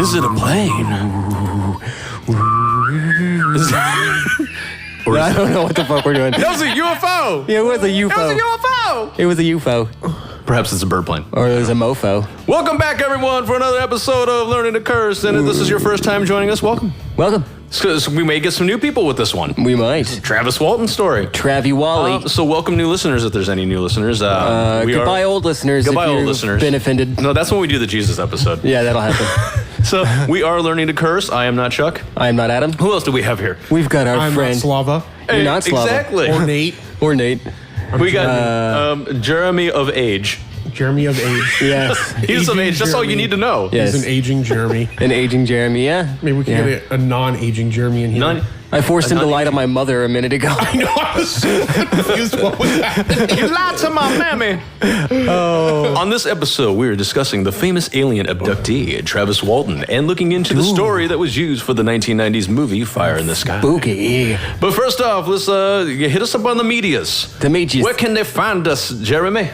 Is it a plane? I don't know what the fuck we're doing. That was a UFO! Yeah, it was a UFO. That was a UFO! It was a UFO. Perhaps it's a bird plane. Or it was a mofo. Welcome back, everyone, for another episode of Learning to Curse. And if this is your first time joining us, welcome. Welcome. So we may get some new people with this one. We might. Travis Walton story. Travie Wally. So welcome new listeners, if there's any new listeners. Goodbye, old listeners. Goodbye, if old you've listeners. Been offended. No, that's when we do the Jesus episode. Yeah, that'll happen. So we are Learning to Curse. I am not Chuck. I am not Adam. Who else do we have here? We've got our I'm friend. not Slava. You're not Slava. Exactly. Or Nate. Or Nate. We got Jeremy of age. Jeremy of age. Yes. He's of age. That's all you need to know. Yes. He's an aging Jeremy. An aging Jeremy, yeah. Maybe we can get a non-aging Jeremy in here. I forced him to lie to my mother a minute ago. I know, I was so confused. What was that? You lied to my mammy. On this episode, we are discussing the famous alien abductee, Travis Walton, and looking into the story that was used for the 1990s movie Fire in the Sky. Spooky. But first off, let's hit us up on the medias. The medias. Where can they find us, Jeremy?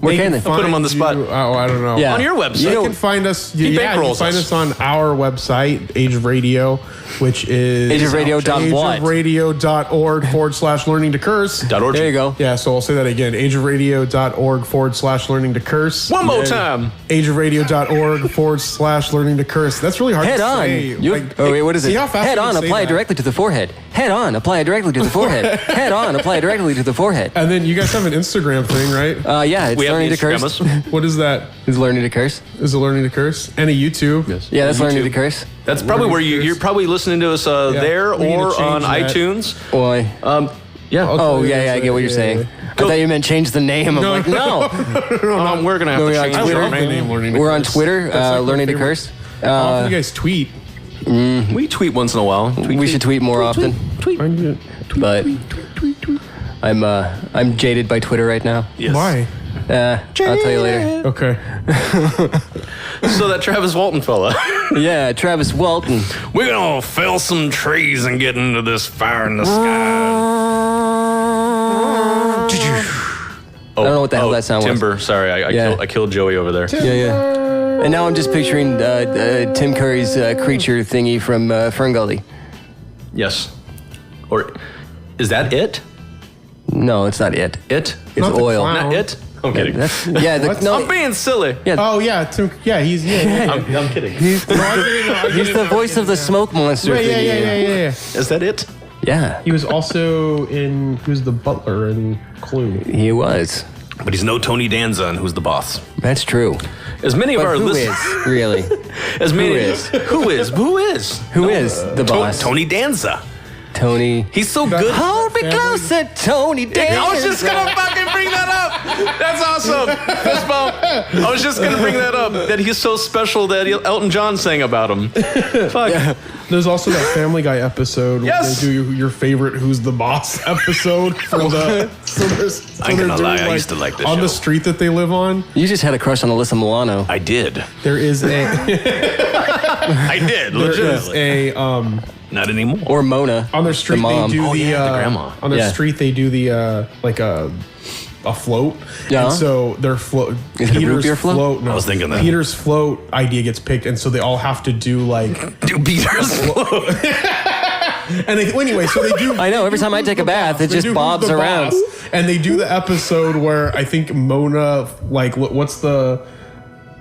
Where can they? Put him on the spot. I don't know. Yeah. On your website. You can find us. He You can bankrolls find us on our website, Age of Radio, which is ageofradio.what? ageofradio.org/learning to curse. .org. There you go. Yeah, so I'll say that again. ageofradio.org/learning to curse. One more time. ageofradio.org/learning to curse. That's really hard Head to on. say. Oh, wait, what is it? See how fast Head I on, can say apply it that? directly to the forehead. Head on, apply it directly to the forehead. Head on, apply it directly to the forehead. And then you guys have an Instagram thing, right? Yeah, it's We have learning the to curse. Instagrammers. What is that? It's learning to curse. Is it learning to curse? And a YouTube. Yes. Yeah, that's learning to curse. That's probably where you're probably listening to us there we need to or change on that. iTunes. Boy. Yeah. Oh, yeah, I get what you're saying. I thought you meant change the name. I'm like, no. We're going to have No, to we're on change Twitter. our The name. name Learning to We're on Curse. Twitter, That's like my learning to favorite. curse. How often do you guys tweet? We tweet once in a while. We should tweet more often. But I'm jaded by Twitter right now. Yes. Why? I'll tell you later. Okay. So that Travis Walton fella. Yeah, Travis Walton. We're going to fell some trees and get into this fire in the sky. I don't know what the hell that sound was. Timber. Sorry, I killed Joey over there. Yeah. And now I'm just picturing Tim Curry's creature thingy from Fern Gully. Yes. Or is that it? No, it's not it. It? It's Not the oil. clown. Not it? I'm kidding. No, I'm being silly. yeah. Oh yeah, he's I'm kidding. He's the voice of the smoke monster. Yeah. Is that it? Yeah, He was also in Who's the Butler in Clue. he was. But he's no Tony Danza, and who's the boss? That's true. As many of But our who listeners. is, really? As many. Who is? Who is? Who is the boss? Tony Danza. Tony. He's so good. Hold me closer, Tony Danza. I was just gonna fucking bring that up. That's awesome. Fist bump. I was just gonna bring that up. That he's so special that Elton John sang about him. Fuck. Yeah. There's also that Family Guy episode Yes! where they do your favorite Who's the Boss episode for the. I ain't gonna lie, I used to like this on show. the street that they live on. You just had a crush on Alyssa Milano. I did. There is a I did. there is Legitimately. a Not anymore. Or Mona. on their street the mom. they do the grandma. on their Yeah. street they do the like a float. Yeah. And so their float Is it a root beer float? No, I was thinking that. Peter's float idea gets picked, and so they all have to do like. Do Peter's float. And anyway, so they do. I know, every time I take a bath, it They just do bobs Who's the around. Boss, and they do the episode where I think Mona, like, what's the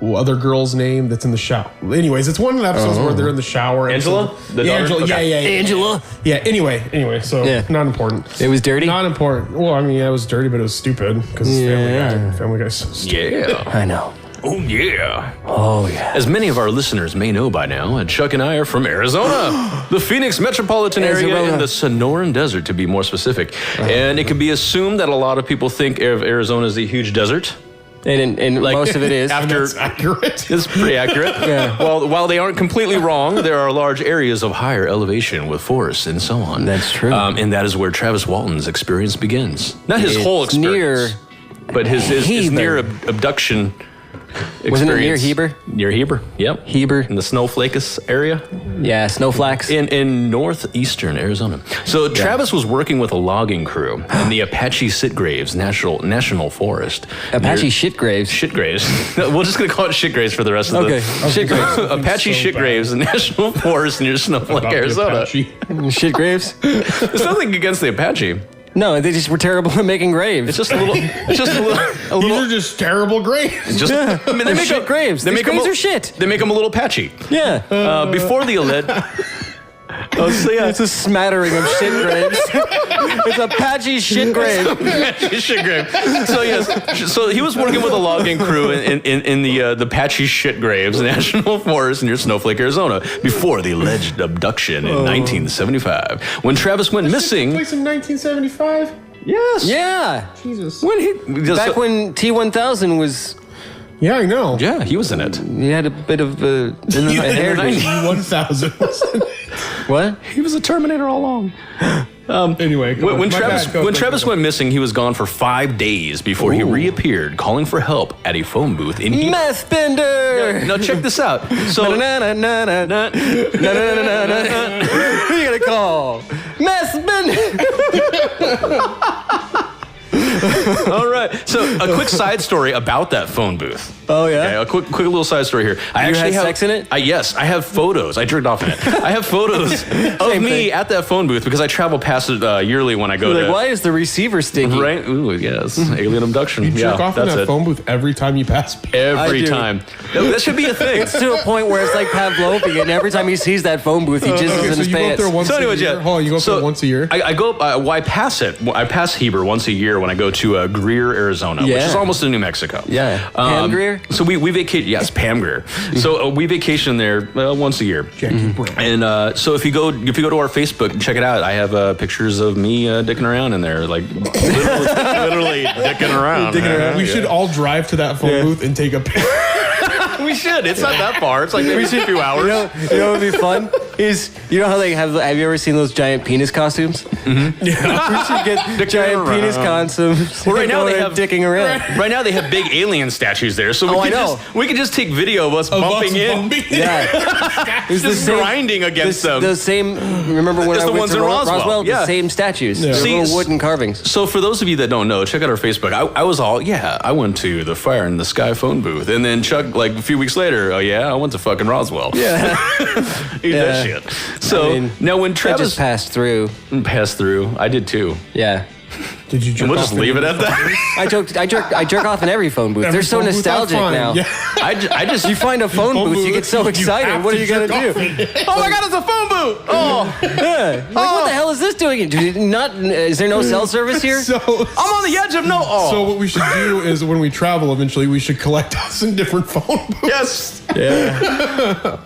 other girl's name that's in the shower? Anyways, it's one of the episodes where they're in the shower. and Angela? so- The yeah, daughter? Angela. Okay. Yeah. Angela. Yeah. Anyway. So Yeah. not important. It was dirty? Not important. Well, I mean, yeah, it was dirty, but it was stupid because it's Family Guy. Family Guy's so stupid. Yeah. I know. Oh, yeah. Oh, yeah. As many of our listeners may know by now, Chuck and I are from Arizona, the Phoenix metropolitan area Arizona. in the Sonoran Desert, to be more specific. And it can be assumed that a lot of people think of Arizona as a huge desert. And Like, most of it is. after- That's accurate. It's pretty accurate. Yeah. While they aren't completely wrong, there are large areas of higher elevation with forests and so on. That's true. And that is where Travis Walton's experience begins. Not his whole It's experience, near but his Heathen. near abduction Wasn't it near experience. Heber? Near Heber, yep. Heber. In the Snowflakes area. Yeah, snowflakes. In northeastern Arizona. So Travis was working with a logging crew in the Apache Sitgraves National Forest. Apache shitgraves. Shitgraves. We're just going to call it shitgraves for the rest of Okay, shitgraves. Apache so Shitgraves National Forest near Snowflake, About the Arizona. Apache. Shitgraves? There's nothing against the Apache. No, they just were terrible at making graves. It's just a little. It's just a little. These are just terrible graves. Just, Yeah, I mean, they're shit graves. These graves are shit. They make them a little patchy. Yeah. Before the alleged. So yeah, It's a smattering of shit graves. It's Apache shit grave. shit grave. So yes, so he was working with a logging crew in the Apache Shit Graves National Forest near Snowflake, Arizona, before the alleged abduction in 1975. When Travis went missing. Place in 1975. Yes. Yeah. Jesus. When he Back when T-1000 was, Yeah, I know. yeah, he was in it. he had a bit of a hair. 1000. What? He was a Terminator all along. Anyway, come on. When My Travis bad. Go, when go, Travis go. went missing, he was gone for 5 days before he reappeared, calling for help at a phone booth in Heber. Meth bender. Now check this out. So. Na-na-na-na-na. Na-na-na-na-na. Who you gonna call? Meth bender. All right. So a quick side story about that phone booth. Oh Okay, yeah. a quick little side story here. I You actually had have sex in it? Yes, I have photos. I jerked off in it. I have photos of Same me thing. at that phone booth because I travel past it yearly when I go Like, to. why is the receiver sticky? Right? Ooh, yes. Alien abduction. You jerk yeah, off in that's that it. phone booth every time you pass. Every I do. time. That should be a thing. It's to a point where it's like Pavlovian, and every time he sees that phone booth, he jizzes Okay, in so his you go up pants. there once So anyways, a year? yeah. Hold on, you go up there once a year? I go up. Well, I pass it. I pass Heber once a year when I go to Greer, Arizona, which Yeah. is almost in New Mexico. Yeah. Pam Greer? So we vacate. Yes, Pam Greer. So we vacation there once a year. Jackie Brown. And so if you go to our Facebook and check it out, I have pictures of me dicking around in there, like literally dicking around. We should all drive to that phone booth and take a picture. We should. It's not that far. It's like maybe a few hours. You know what would be fun? Is, you know how they have you ever seen those giant penis costumes? Mm-hmm. Yeah. We should get giant around. penis costumes. Well, right now Go they there have dicking around. Right now they have big alien statues there, so I know. we can just take video of us bumping in, Yeah. It's just grinding against them. The same, remember when It's I the went ones to in Roswell, yeah. the same statues. Yeah. They're See, little wooden carvings. So for those of you that don't know, check out our Facebook. I was all, I went to the Fire in the Sky phone booth. And then Chuck, like a few weeks later, I went to fucking Roswell. Yeah. Eat that shit. So I mean, now when I Travis just passed through. passed through, I did too. Yeah. Did you jerk And we'll off just in leave it every at phone that. I jerk off in every phone booth. Every They're so phone booth, nostalgic that's fine. now. Yeah. I just You find a phone booth, you get so excited. have What are to you gonna jerk do? off in it. oh my God, it's a phone booth. Oh, Yeah. Like, what the hell is this doing? Is there no cell service here? So, I'm on the edge of no. Oh, so what we should do is when we travel eventually, we should collect us in different phone booths. yes. Yeah.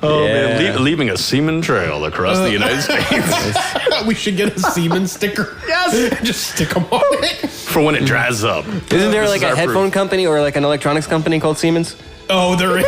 Oh Yeah. man, leaving a semen trail across the United States We should get a Siemens sticker. Yes. Just stick them on it. for when it dries up. Isn't there This like is a our headphone proof. company or like an electronics company called Siemens? Oh, there is.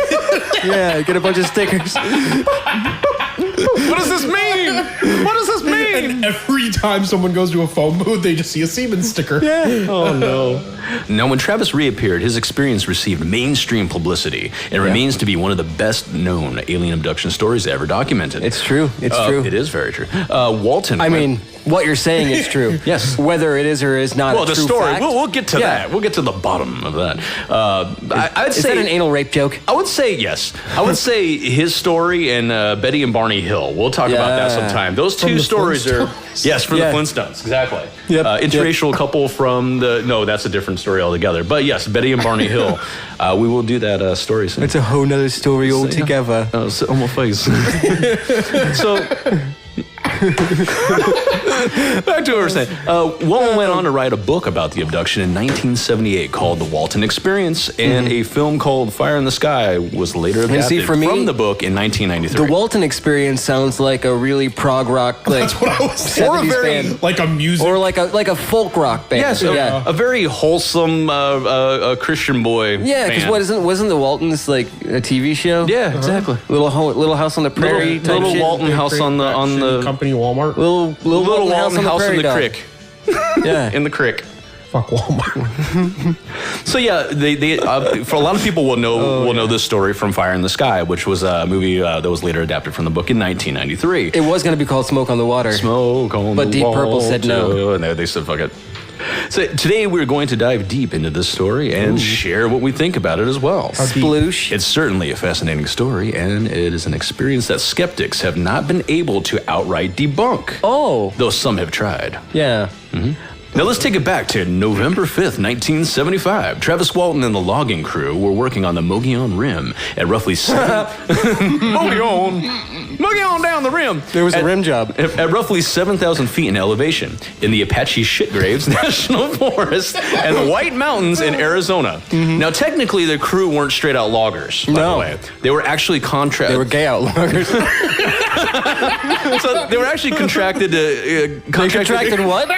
Yeah, get a bunch of stickers. What does this mean? What does this mean? Every time someone goes to a phone booth, they just see a Siemens sticker. Yeah. Oh no. Now, when Travis reappeared, his experience received mainstream publicity and remains to be one of the best known alien abduction stories ever documented. It's true. It's true. It is very true. Walton. I mean, what you're saying is true. Yes. Whether it is or is not well, a the true story. fact. We'll get to Yeah. that. We'll get to the bottom of that. I'd Is say that an anal rape joke? I would say yes. I would say his story and Betty and Barney Hill. We'll talk about that Yeah. sometime. Those two the stories are yes from Yeah. the Flintstones. Exactly. Yep. Interracial couple from the that's a different story altogether. But yes, Betty and Barney Hill. We will do that story soon. It's a whole nother story altogether. Oh, sit on my face. So. Back to what we were saying. Walton went on to write a book about the abduction in 1978 called The Walton Experience, and a film called Fire in the Sky was later adapted for me, from the book in 1993. The Walton Experience sounds like a really prog rock, like That's what I was saying. Or a 70s very- band. Like a music. Or like a folk rock band. Yes, yeah. a very wholesome Christian boy. Yeah, because band. wasn't the Waltons like a TV show? Yeah, exactly. Little House on the Prairie type Little shit? Walton House on the company Walmart. Little Little Walton Walton House in Prairie the dog. creek. Yeah. In the creek. Fuck Walmart. So yeah, they for a lot of people will know this story from Fire in the Sky, which was a movie that was later adapted from the book in 1993. It was going to be called Smoke on the Water. Smoke on But the Deep Purple said no. And they said fuck it. So today we're going to dive deep into this story and share what we think about it as well. Sploosh. It's certainly a fascinating story, and it is an experience that skeptics have not been able to outright debunk. Oh. Though some have tried. Yeah. Now let's take it back to November 5th, 1975. Travis Walton and the logging crew were working on the Mogollon Rim at roughly Mogollon down the rim. There was a rim job. At roughly 7,000 feet in elevation in the Apache Shitgraves National Forest and the White Mountains in Arizona. Now technically the crew weren't straight out loggers, by the way. They were actually They were gay out loggers. So they were actually contracted to... contracted what?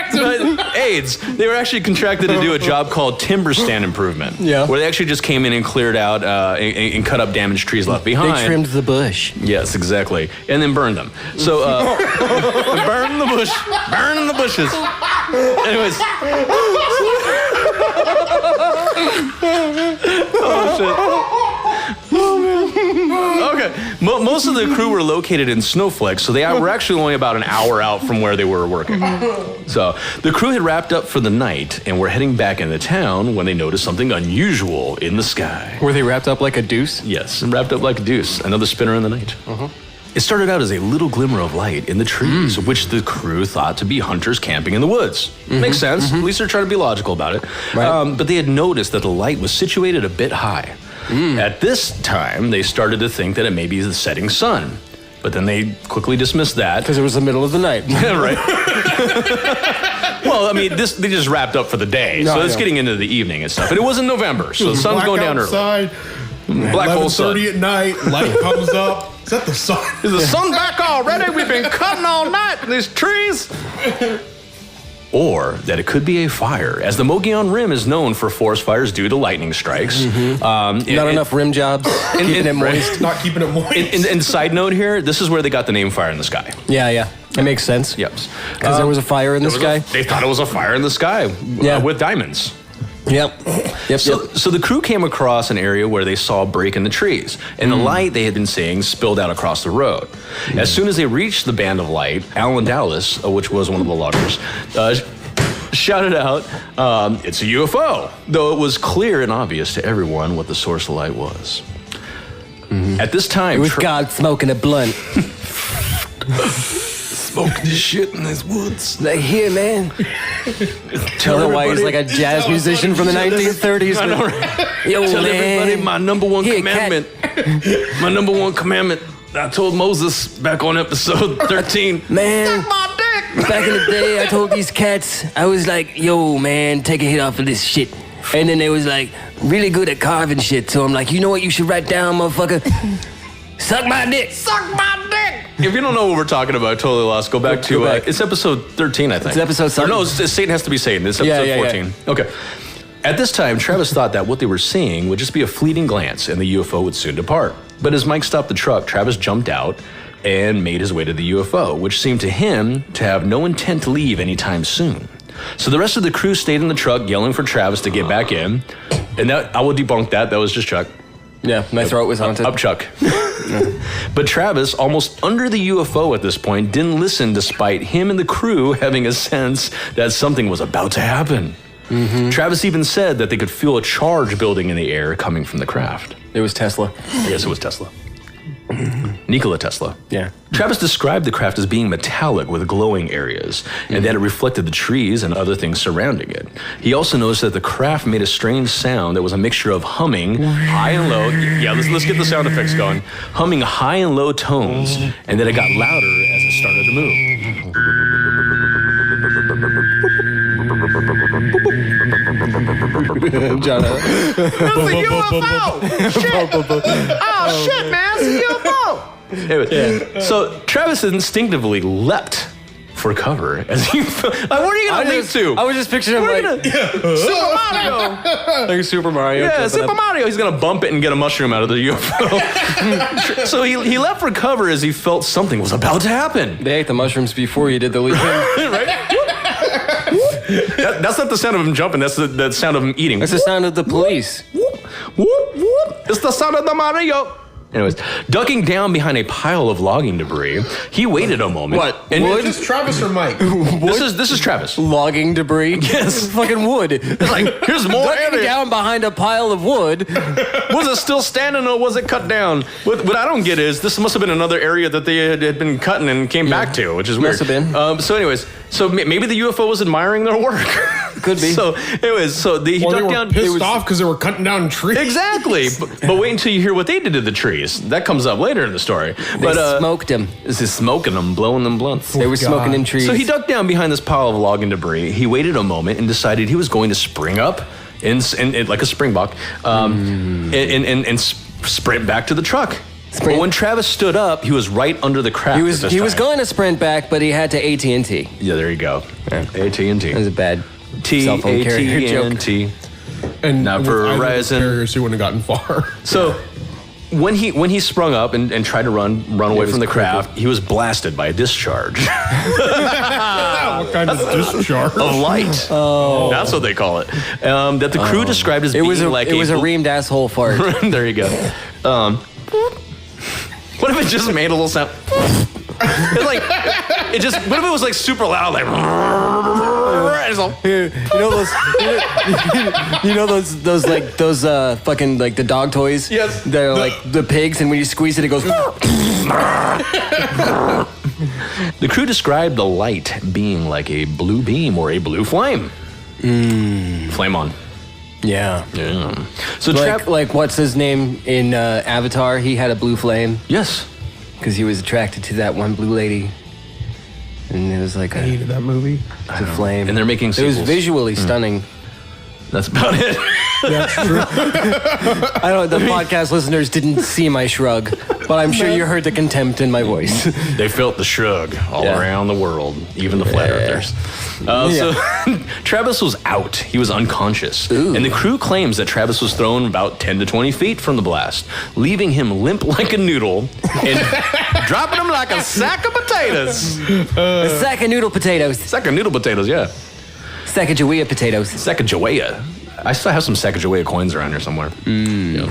AIDS. They were actually contracted to do a job called timber stand improvement. Yeah. Where they actually just came in and cleared out and cut up damaged trees left behind. They trimmed the bush. Yes, exactly. And then burned them. So, burn the bush. Burn the bushes. Anyways. Oh, shit. Okay. Most of the crew were located in Snowflake, so they were actually only about an hour out from where they were working. So the crew had wrapped up for the night and were heading back into town when they noticed something unusual in the sky. Were they wrapped up like a deuce? Yes, and wrapped up like a deuce. Another spinner in the night. It started out as a little glimmer of light in the trees, which the crew thought to be hunters camping in the woods. Makes sense. At least they're trying to be logical about it. Right. But they had noticed that the light was situated a bit high. At this time, they started to think that it may be the setting sun. But then they quickly dismissed that. Because it was the middle of the night. Yeah, right. Well, I mean, they just wrapped up for the day. So it's getting into the evening and stuff. But it was in November, so the sun's going down early. Black hole sun. 11:30 at night, light comes up. Is that the sun? Is the sun back already? We've been cutting all night in these trees. Or that it could be a fire, as the Mogollon Rim is known for forest fires due to lightning strikes. Not enough rim jobs, keeping it moist. Not keeping it moist. And side note here, this is where they got the name Fire in the Sky. Yeah. It makes sense. Yep. Because there was a fire in the sky. They thought it was a fire in the sky with diamonds. Yep. So the crew came across an area where they saw a break in the trees, and the light they had been seeing spilled out across the road. As soon as they reached the band of light, Alan Dallas, which was one of the loggers, shouted out, "It's a UFO!" Though it was clear and obvious to everyone what the source of light was. At this time, It was God smoking a blunt. smoking this shit in these woods. Like, here, man. Tell him why he's like a jazz musician from the 1930s. I know, right? Yo, Tell man. everybody my number one Here, commandment. My number one commandment. I told Moses back on episode 13. Man. Suck my dick. Back in the day, I told these cats, I was like, yo, man, take a hit off of this shit. And then they was like, really good at carving shit. So I'm like, you know what you should write down, motherfucker? Suck my dick. Suck my dick. If you don't know what we're talking about, totally lost, go back to, it's episode 13, I think. It's episode 7. No, Satan has to be Satan. It's episode 14. Okay. At this time, Travis thought that what they were seeing would just be a fleeting glance and the UFO would soon depart. But as Mike stopped the truck, Travis jumped out and made his way to the UFO, which seemed to him to have no intent to leave anytime soon. So the rest of the crew stayed in the truck yelling for Travis to get back in. And that I will debunk that. That was just Chuck. Yeah, my throat was haunted. Up Chuck. But Travis, almost under the UFO at this point, didn't listen despite him and the crew having a sense that something was about to happen. Travis even said that they could feel a charge building in the air coming from the craft. It was Tesla. Yes, it was Tesla. Nikola Tesla. Yeah. Travis described the craft as being metallic with glowing areas, and that it reflected the trees and other things surrounding it. He also noticed that the craft made a strange sound that was a mixture of humming, high and low. Yeah, let's get the sound effects going. Humming high and low tones, and then it got louder as it started to move. John, It's a UFO! Shit! Oh, shit, man! It's a UFO! Anyway, so Travis instinctively leapt for cover as he like, what are you gonna leap to? I was just picturing him like Super Mario! like Super Mario. Yeah, Super Mario. He's gonna bump it and get a mushroom out of the UFO. So he leapt for cover as he felt something was about to happen. They ate the mushrooms before you did the leap. Right? That's not the sound of him jumping. That's the sound of him eating. That's the sound of the police. Whoop, whoop, whoop. It's the sound of the Mario. Anyways, ducking down behind a pile of logging debris, he waited a moment. What? And Is this Travis or Mike? this is Travis. Logging debris? Yes. Fucking wood. It's like, here's more Ducking area. down behind a pile of wood. Was it still standing or was it cut down? What I don't get is this must have been another area that they had been cutting and came back to, which is weird. Must have been. So anyways, maybe the UFO was admiring their work. Could be. So anyways, he Or they ducked were down. pissed off because they were cutting down trees. Exactly. But wait until you hear what they did to the trees. That comes up later in the story. They smoked him. This is smoking them, blowing them blunts. They were smoking in trees. So he ducked down behind this pile of logging debris. He waited a moment and decided he was going to spring up in like a springbok and sprint back to the truck. But when Travis stood up, he was right under the crack. He was going to sprint back, but he had to AT&T. Yeah, there you go. AT&T. That was a bad cell phone carrier joke. AT&T. And Not with either of those Verizon. carriers, he wouldn't have gotten far. So when he sprung up and tried to run away from the craft, he was blasted by a discharge What kind of discharge? of light. Oh, that's what they call it. That the crew described as It being was a like a reamed asshole fart. There you go. What if it just made a little sound? It's like it just. What if it was like super loud, like? It's all- You know those fucking like the dog toys. Yes. They're like the pigs, and when you squeeze it, it goes. The crew described the light being like a blue beam or a blue flame. Flame on. Yeah. Yeah. So Like what's his name in Avatar? He had a blue flame yes. because he was attracted to that one blue lady, and it was like I hated that movie. a flame. And they're making It was sequels. visually stunning. That's about it. That's true. I don't. The podcast listeners didn't see my shrug, but I'm sure you heard the contempt in my voice. They felt the shrug all Yeah. around the world, even the flat earthers. So Travis was out. He was unconscious. Ooh. And the crew claims that Travis was thrown about 10 to 20 feet from the blast, leaving him limp like a noodle and dropping him like a sack of potatoes. A sack of noodle potatoes. Sack of noodle potatoes, yeah. Sacagawea potatoes. Sacagawea. I still have some Sacagawea coins around here somewhere. Yeah.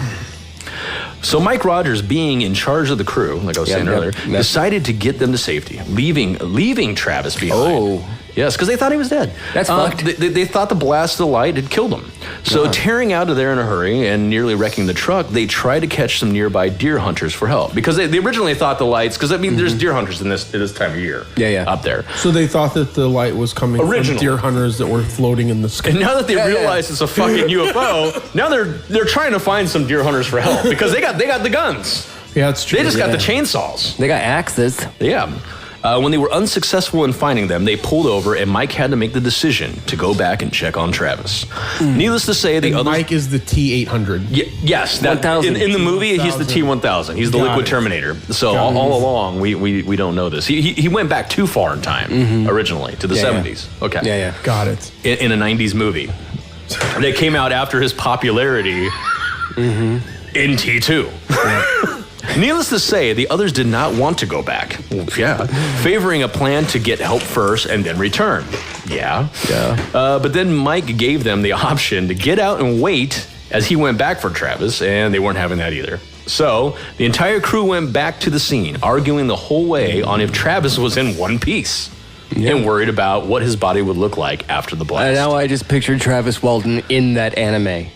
So Mike Rogers, being in charge of the crew, like I was saying earlier, decided to get them to safety, leaving Travis behind. Oh. Yes, because they thought he was dead. That's fucked. They thought the blast of the light had killed him. So tearing out of there in a hurry and nearly wrecking the truck, they tried to catch some nearby deer hunters for help. Because they originally thought the lights, because I mean, there's deer hunters in this time of year. Yeah. Up there. So they thought that the light was coming from Originally. deer hunters that were floating in the sky. And now that they realize it's a fucking UFO, now they're trying to find some deer hunters for help because they got the guns. Yeah, that's true. They just got the chainsaws. They got axes. Yeah. When they were unsuccessful in finding them, they pulled over, and Mike had to make the decision to go back and check on Travis. Needless to say, the And other Mike is the T-800. yes, that 1000. in the movie he's the T-1000. He's the Got Liquid it. Terminator. So all along we don't know this. He went back too far in time originally to the 70s. Okay. Yeah. Got it. In a 90s movie that came out after his popularity in T2. Needless to say, the others did not want to go back. Favoring a plan to get help first and then return. But then Mike gave them the option to get out and wait as he went back for Travis, and they weren't having that either. So the entire crew went back to the scene, arguing the whole way on if Travis was in one piece. And worried about what his body would look like after the blast. And now I just pictured Travis Walton in that anime.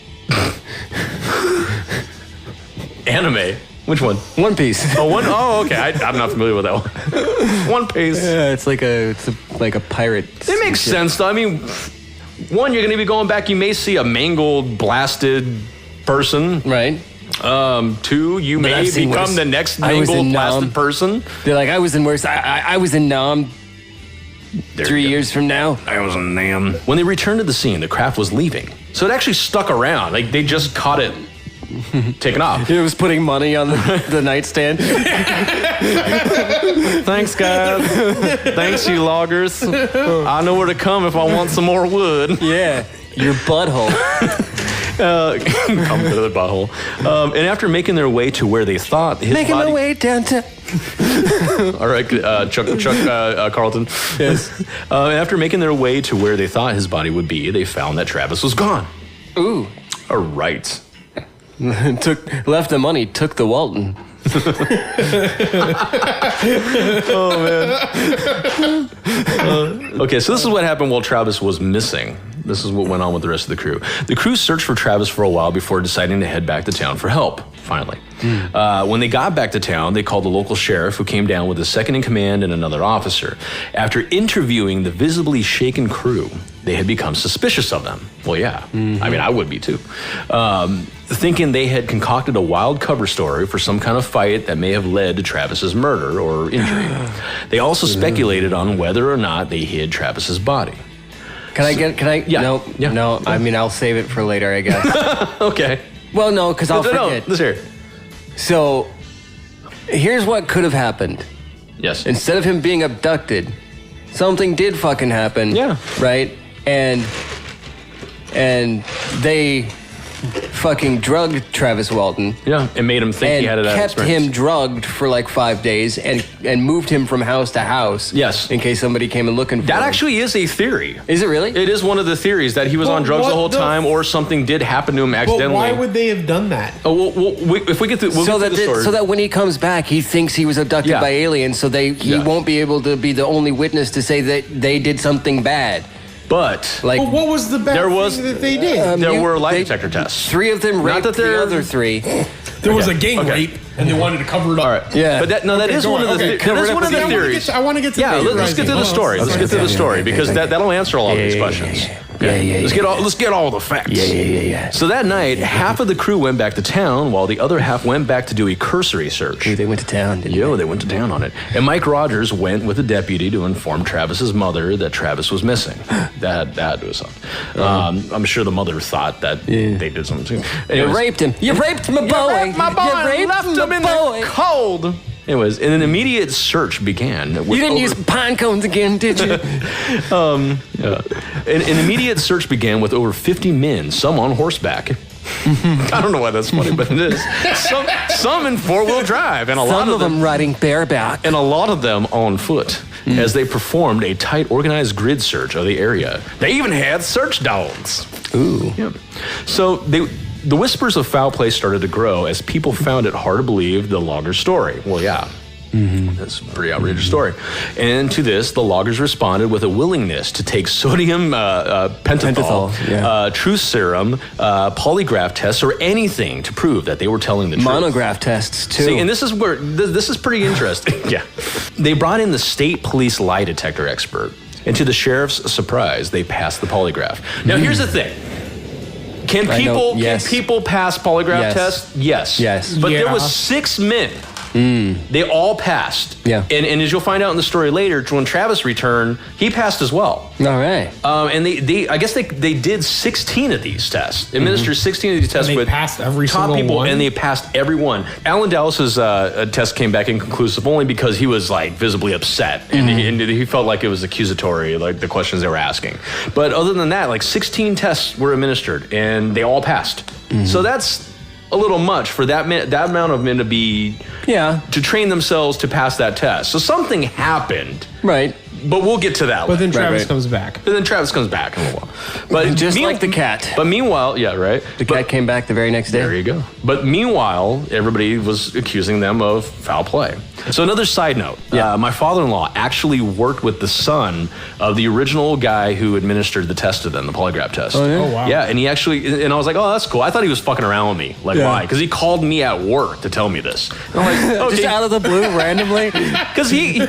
Anime? Which one? One Piece. Oh, okay. I'm not familiar with that one. One Piece. Yeah, it's like a pirate. It makes sense, though. I mean, one, you're going to be going back. You may see a mangled, blasted person. Right. Two, you But may I've seen become worse. the next I was mangled, in blasted Nam. person. They're like, I was in worse. I was in Nam There 3 you go. years from now. I was a Nam. When they returned to the scene, the craft was leaving. So it actually stuck around. Like, they just caught it taking off. It was putting money on the nightstand. Thanks, guys. Thanks, you loggers. I know where to come if I want some more wood. Yeah, your butthole. Come to the butthole. And after making their way to where they thought his Making body... my way down to... All right, Chuck Carlton. Yes. After making their way to where they thought his body would be, they found that Travis was gone. Ooh. All right. Left the money, took the Walton. Okay, so this is what happened while Travis was missing. This is what went on with the rest of the crew. The crew searched for Travis for a while before deciding to head back to town for help, finally. When they got back to town, they called the local sheriff, who came down with a second-in-command and another officer. After interviewing the visibly shaken crew, they had become suspicious of them. Well, yeah. I mean, I would be too. Thinking they had concocted a wild cover story for some kind of fight that may have led to Travis's murder or injury. They also speculated on whether or not they hid Travis's body. Can I? Yeah. No, Yeah. no. I mean, I'll save it for later, I guess. Okay. Well, no, because I'll No, forget. let's hear it. So, here's what could have happened. Yes. Instead of him being abducted, something did fucking happen. Yeah. Right? And they fucking drugged Travis Walton. Yeah, it made him think And he had a kept him drugged for like 5 days and moved him from house to house. Yes. In case somebody came and looking for him. That actually is a theory. Is it really? It is one of the theories that he was on drugs the whole time, or something did happen to him But accidentally. why would they have done that? Oh, if we get through, we'll so get that through the story. so that when he comes back, he thinks he was abducted Yeah. by aliens. So he Yeah. won't be able to be the only witness to say that they did something bad. But Like But what was the bad There was- thing that they did? there you- were lie they- detector tests. 3 of them Not raped that the they're- other 3. There was a Okay. gang Okay. rape, and they wanted to cover it up. All right. Yeah. But that is go one on. of the Okay. that is one of the theories. I want to get to Yeah, the let's get through the story. Let's get through the story because that'll answer all of these questions. Let's get all the facts. Yeah. So that night, half of the crew went back to town, while the other half went back to do a cursory search. They went to town, didn't Yo, they went to town on it. And Mike Rogers went with a deputy to inform Travis's mother that Travis was missing. That had to have something. I'm sure the mother thought that they did something too. they? You Anyways, raped him. You raped my boy. raped my boy You and raped left my him in boy. the cold. Anyways, and an immediate search began. You didn't use pine cones again, did you? An immediate search began with over 50 men, some on horseback. I don't know why that's funny, but it is. Some in four-wheel drive, and a lot Some of them riding bareback. and a lot of them on foot, as they performed a tight, organized grid search of the area. They even had search dogs. Ooh. Yeah. So the whispers of foul play started to grow as people found it hard to believe the logger's story. Well, yeah. That's a pretty outrageous story. And to this, the loggers responded with a willingness to take sodium pentothal, truth serum, polygraph tests, or anything to prove that they were telling the truth. Monograph tests, too. See, and this is where this is pretty interesting. Yeah, they brought in the state police lie detector expert, and to the sheriff's surprise, they passed the polygraph. Now, here's the thing: can people pass polygraph tests? Yes. Yes. But there Yeah. was 6 men. They all passed. Yeah. And as you'll find out in the story later, when Travis returned, he passed as well. All right. And I guess they did 16 of these tests, administered 16 of these tests And they with passed every top single people, one? and they passed every one. Alan Dallas's test came back inconclusive only because he was like visibly upset, and he felt like it was accusatory, like the questions they were asking. But other than that, like 16 tests were administered, and they all passed. So that's a little much for that amount of men to be to train themselves to pass that test. So something happened, Right. but we'll get to that. But then later. Travis right. comes back. And then Travis comes back in a while. But Just like the cat. But meanwhile, yeah, right. The cat came back the very next day. There you go. But meanwhile, everybody was accusing them of foul play. So another side note, my father-in-law actually worked with the son of the original guy who administered the test to them, the polygraph test. Oh, yeah? Oh, wow. Yeah, and he actually, and I was like, oh, that's cool. I thought he was fucking around with me. Like, why? Because he called me at work to tell me this. And I'm like, okay. Just out of the blue, randomly. Because he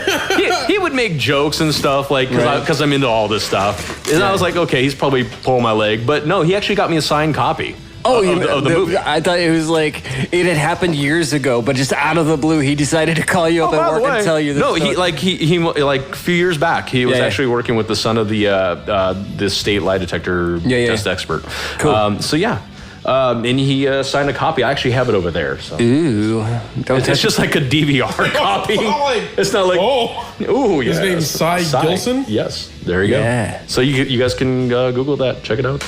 would make jokes and stuff, like, because I'm into all this stuff. And I was like, okay, he's probably pulling my leg. But no, he actually got me a signed copy. Of the movie. I thought it was like it had happened years ago, but just out of the blue, he decided to call you up by at the work way, and tell you this. No, story. he like a few years back, he was actually working with the son of the state lie detector test expert. Cool. So yeah. And he signed a copy. I actually have it over there. So. Ooh, don't It's just like a DVR copy. It's not like ooh, His name's Cy Gilson? Yes, there you Yeah. go. So you guys can Google that, check it out.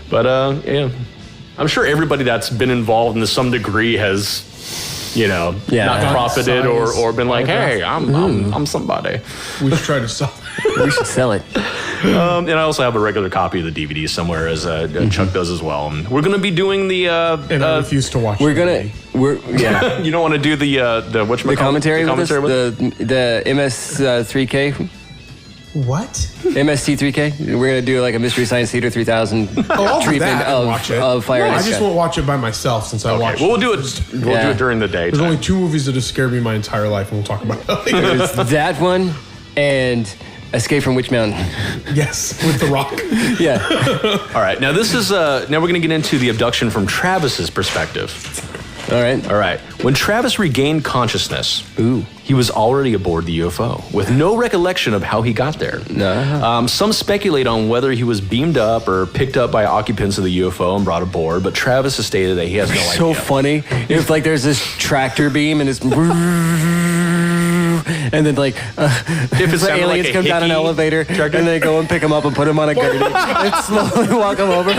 But yeah. I'm sure everybody that's been involved in some degree has, not profited or been like, hey, I'm somebody. We should try to sell. We should sell it. And I also have a regular copy of the DVD somewhere, as Chuck does as well. And we're going to be doing the. And I refuse to watch. We're the gonna. You don't want to do the commentary with with us? The MS3K. What? MST3K. We're gonna do like a Mystery Science Theater 3000 I'll do treatment that and watch it. of Fire. No, in the I just Sky. won't watch it by myself since I watched. Well, we'll do it. We'll do it during the day. There's only 2 movies that have scared me my entire life, and we'll talk about it later. There's that one and Escape from Witch Mountain. Yes, with The Rock. Yeah. All right. Now this is now we're going to get into the abduction from Travis's perspective. All right. When Travis regained consciousness, he was already aboard the UFO with no recollection of how he got there. No. Some speculate on whether he was beamed up or picked up by occupants of the UFO and brought aboard, but Travis has stated that he has no idea. So funny. If like there's this tractor beam and it's and then like if it's the aliens like come down an elevator tractor. and they go and pick him up and put him on a gurney and slowly walk him over.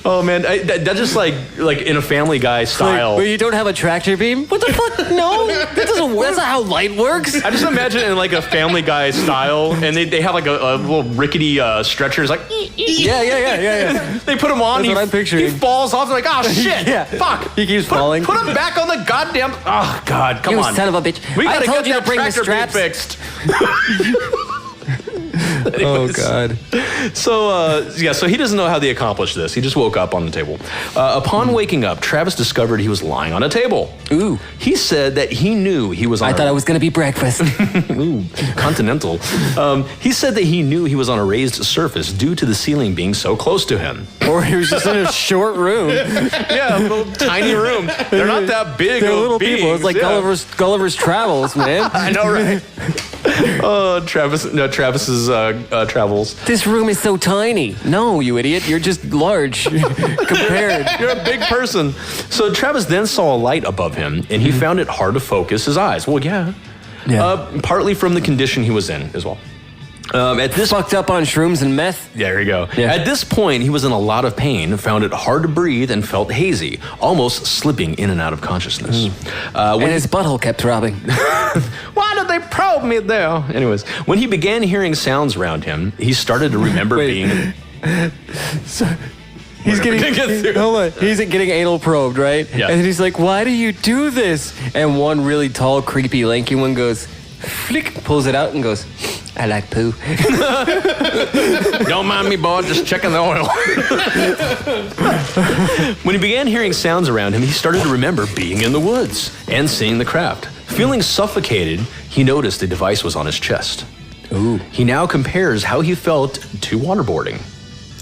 Oh man, that just like in a Family Guy style. Like, where you don't have a tractor beam? What the fuck? No, that doesn't work. That's not how light works. I just imagine it in like a Family Guy style, and they have like a little rickety stretcher. It's like Yeah. they put him on. That's what I'm picturing. He falls off. They're like, oh shit, Yeah. fuck. He keeps falling. Put him back on the goddamn. Oh god, come You on, son of a bitch. We I gotta told get you to that bring the tractor beam straps. fixed. Oh god. So he doesn't know how they accomplished this. He just woke up on the table. Upon waking up, Travis discovered he was lying on a table. Ooh. He said that he knew he was on I thought it was gonna be breakfast. Ooh, continental. He said that he knew he was on a raised surface due to the ceiling being so close to him. Or he was just in a short room. Yeah, a little tiny room. They're not that big. They're of little beings. people. It's like Yeah. Gulliver's Travels, man. I know, right? Travis's travels. This room is so tiny. No, you idiot. You're just large compared. You're a big person. So Travis then saw a light above him, and he found it hard to focus his eyes. Well, yeah. Partly from the condition he was in as well. At this Fucked up on shrooms and meth. There you go. Yeah. At this point, he was in a lot of pain, found it hard to breathe, and felt hazy, almost slipping in and out of consciousness. And his butthole kept throbbing. Why did they probe me there? Anyways, when he began hearing sounds around him, he started to remember being... He's He's getting anal probed, right? Yeah. And he's like, why do you do this? And one really tall, creepy, lanky one goes, flick, pulls it out and goes, I like poo. Don't mind me, boy, just checking the oil. When he began hearing sounds around him, he started to remember being in the woods and seeing the craft. Feeling suffocated, he noticed a device was on his chest. Ooh. He now compares how he felt to waterboarding.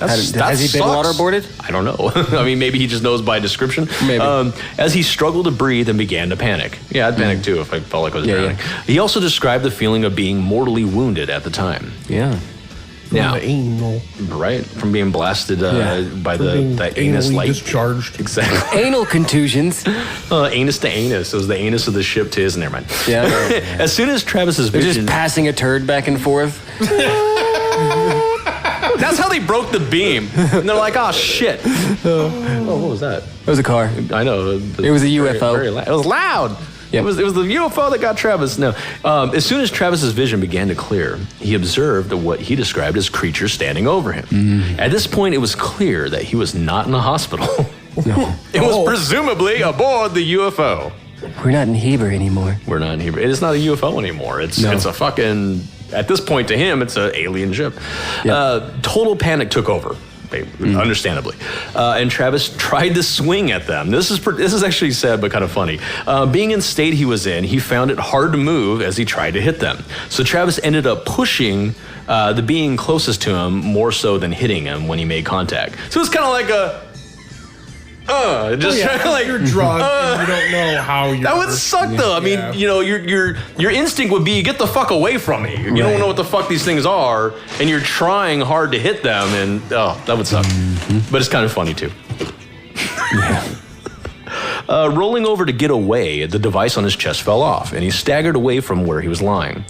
Has he been waterboarded? I don't know. I mean, maybe he just knows by description. Maybe. As he struggled to breathe and began to panic. Yeah, I'd panic too if I felt like I was drowning. Yeah. He also described the feeling of being mortally wounded at the time. Yeah. Now, The anal. right? From being blasted by the anus anally light. discharged. Exactly. Anal contusions. Anus to anus. It was the anus of the ship to his. Never mind. Yeah. As soon as Travis's They're vision... just passing a turd back and forth. That's how they broke the beam. And they're like, oh, shit. Oh, what was that? It was a car. I know. It was a UFO. It was loud. Yep. It was the UFO that got Travis. No. As soon as Travis's vision began to clear, he observed what he described as creatures standing over him. At this point, it was clear that he was not in a hospital. No. It was presumably aboard the UFO. We're not in Heber anymore. We're not in here. It is not a UFO anymore. It's a fucking... At this point, to him, it's an alien ship. Yep. Total panic took over, understandably. And Travis tried to swing at them. This is actually sad, but kind of funny. Being in state he was in, he found it hard to move as he tried to hit them. So Travis ended up pushing the being closest to him more so than hitting him when he made contact. So it's kind of like a... like you're drugged and you don't know how you're... That would suck though. I mean, your instinct would be get the fuck away from me. You don't know what the fuck these things are, and you're trying hard to hit them, and that would suck. But it's kind of funny too. Rolling over to get away, the device on his chest fell off, and he staggered away from where he was lying.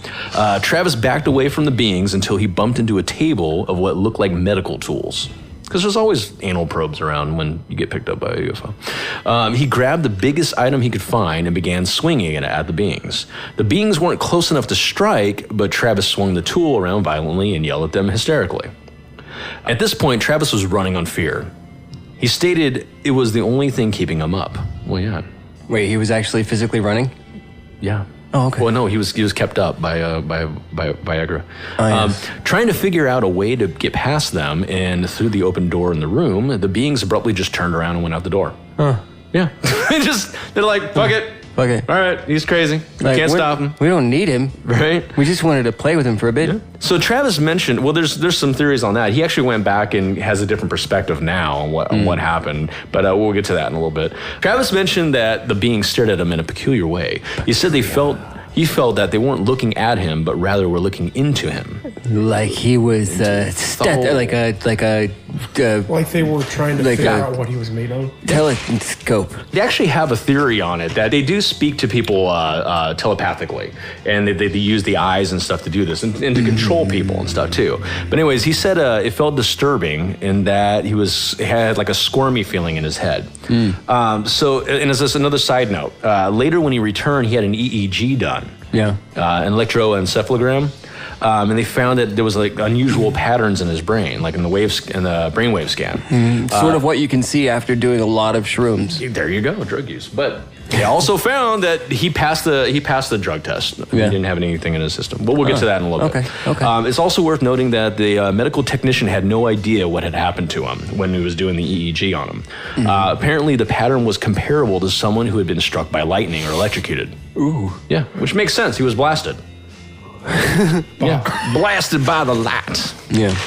Travis backed away from the beings until he bumped into a table of what looked like medical tools. because there's always anal probes around when you get picked up by a UFO. He grabbed the biggest item he could find and began swinging it at the beings. The beings weren't close enough to strike, but Travis swung the tool around violently and yelled at them hysterically. At this point, Travis was running on fear. He stated it was the only thing keeping him up. Well, yeah. Wait, he was actually physically running? Yeah. Oh, okay. Well, no, he was kept up by Viagra. Oh, yes. Trying to figure out a way to get past them, and through the open door in the room, the beings abruptly just turned around and went out the door. Huh. Yeah. They're like, fuck it. Okay. All right, he's crazy. Like, Can't stop him. We don't need him. Right? We just wanted to play with him for a bit. Yeah. So Travis mentioned, well, there's some theories on that. He actually went back and has a different perspective now on what happened, but we'll get to that in a little bit. Travis mentioned that the beings stared at him in a peculiar way. He said he felt that they weren't looking at him, but rather were looking into him. Like he was like they were trying to figure out what he was made of. telescope. They actually have a theory on it that they do speak to people telepathically, and they use the eyes and stuff to do this, and to control people and stuff too. But anyways, he said it felt disturbing in that he had like a squirmy feeling in his head. So, and as this another side note, later when he returned, he had an EEG done. Yeah. An electroencephalogram. And they found that there was like unusual patterns in his brain, like in the brainwave scan. Sort of what you can see after doing a lot of shrooms. There you go, drug use. But they also found that he passed the drug test. He didn't have anything in his system. But we'll get to that in a little bit. Okay. It's also worth noting that the medical technician had no idea what had happened to him when he was doing the EEG on him. Apparently, the pattern was comparable to someone who had been struck by lightning or electrocuted. Ooh. Yeah, which makes sense. He was blasted. Yeah, blasted by the light. Yeah.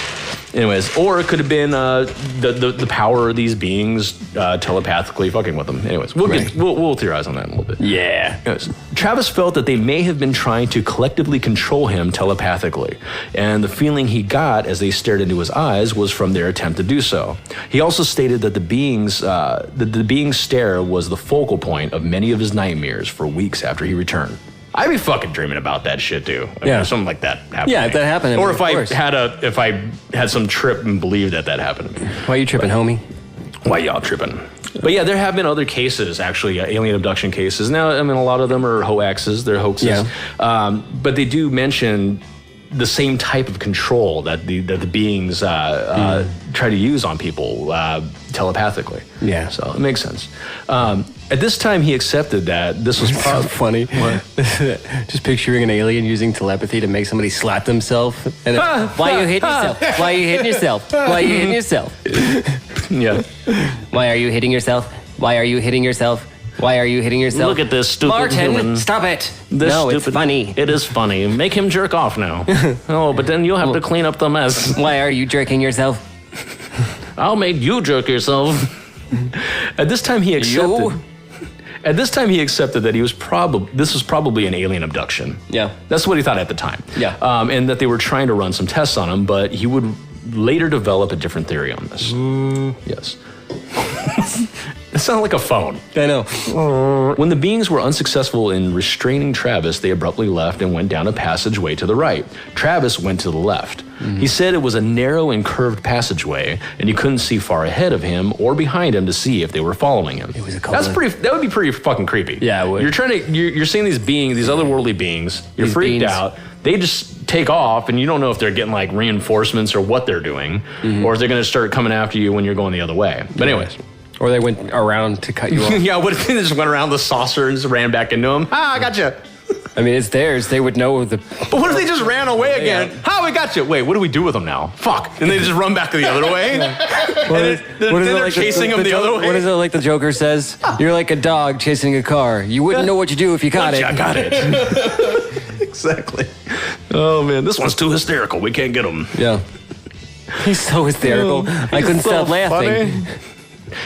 Anyways, or it could have been the power of these beings telepathically fucking with them. Anyways, we'll theorize on that in a little bit. Yeah. Anyways, Travis felt that they may have been trying to collectively control him telepathically, and the feeling he got as they stared into his eyes was from their attempt to do so. He also stated that the being's stare was the focal point of many of his nightmares for weeks after he returned. I'd be fucking dreaming about that shit too. Yeah. Something like that happened. Yeah, if that happened to me, or of course. if I had some trip and believed that happened to me. Why are you tripping, homie? Why y'all tripping? But yeah, there have been other cases, actually, alien abduction cases. Now, I mean, a lot of them are hoaxes. They're hoaxes. Yeah. But they do mention the same type of control that the beings try to use on people telepathically. Yeah. So it makes sense. At this time, he accepted that this was So funny. Just picturing an alien using telepathy to make somebody slap themselves. And why are you hitting yourself? Why are you hitting yourself? Why are you hitting yourself? Yeah. Why are you hitting yourself? Why are you hitting yourself? Why are you hitting yourself? Look at this stupid Martin, human. stop it. This No, it's stupid- funny. It is funny. Make him jerk off now. Oh, but then you'll have to clean up the mess. Why are you jerking yourself? I'll make you jerk yourself. At this time, he accepted. You? At this time, he accepted that this was probably an alien abduction. Yeah. That's what he thought at the time. Yeah. And that they were trying to run some tests on him, but he would later develop a different theory on this. Yes. It sounded like a phone. I know. When the beings were unsuccessful in restraining Travis, they abruptly left and went down a passageway to the right. Travis went to the left. He said it was a narrow and curved passageway, and he couldn't see far ahead of him or behind him to see if they were following him. It was a That would be pretty fucking creepy. Yeah, it would. You're seeing these beings, these otherworldly beings. You're These freaked beings. out. They just take off, and you don't know if they're getting like reinforcements or what they're doing, or if they're going to start coming after you when you're going the other way. But anyways. Or they went around to cut you off. Yeah, what if they just went around the saucer and just ran back into him? I got you. I mean, it's theirs. They would know the... But what if they just ran away again? We got you. Wait, what do we do with them now? Fuck. And they just run back the other way? Then they're chasing them the other way? What is it like the Joker says? You're like a dog chasing a car. You wouldn't know what you do if you caught it. I got it. Exactly. Oh, man. This one's too hysterical. We can't get him. Yeah. He's so hysterical. I couldn't so stop laughing. funny.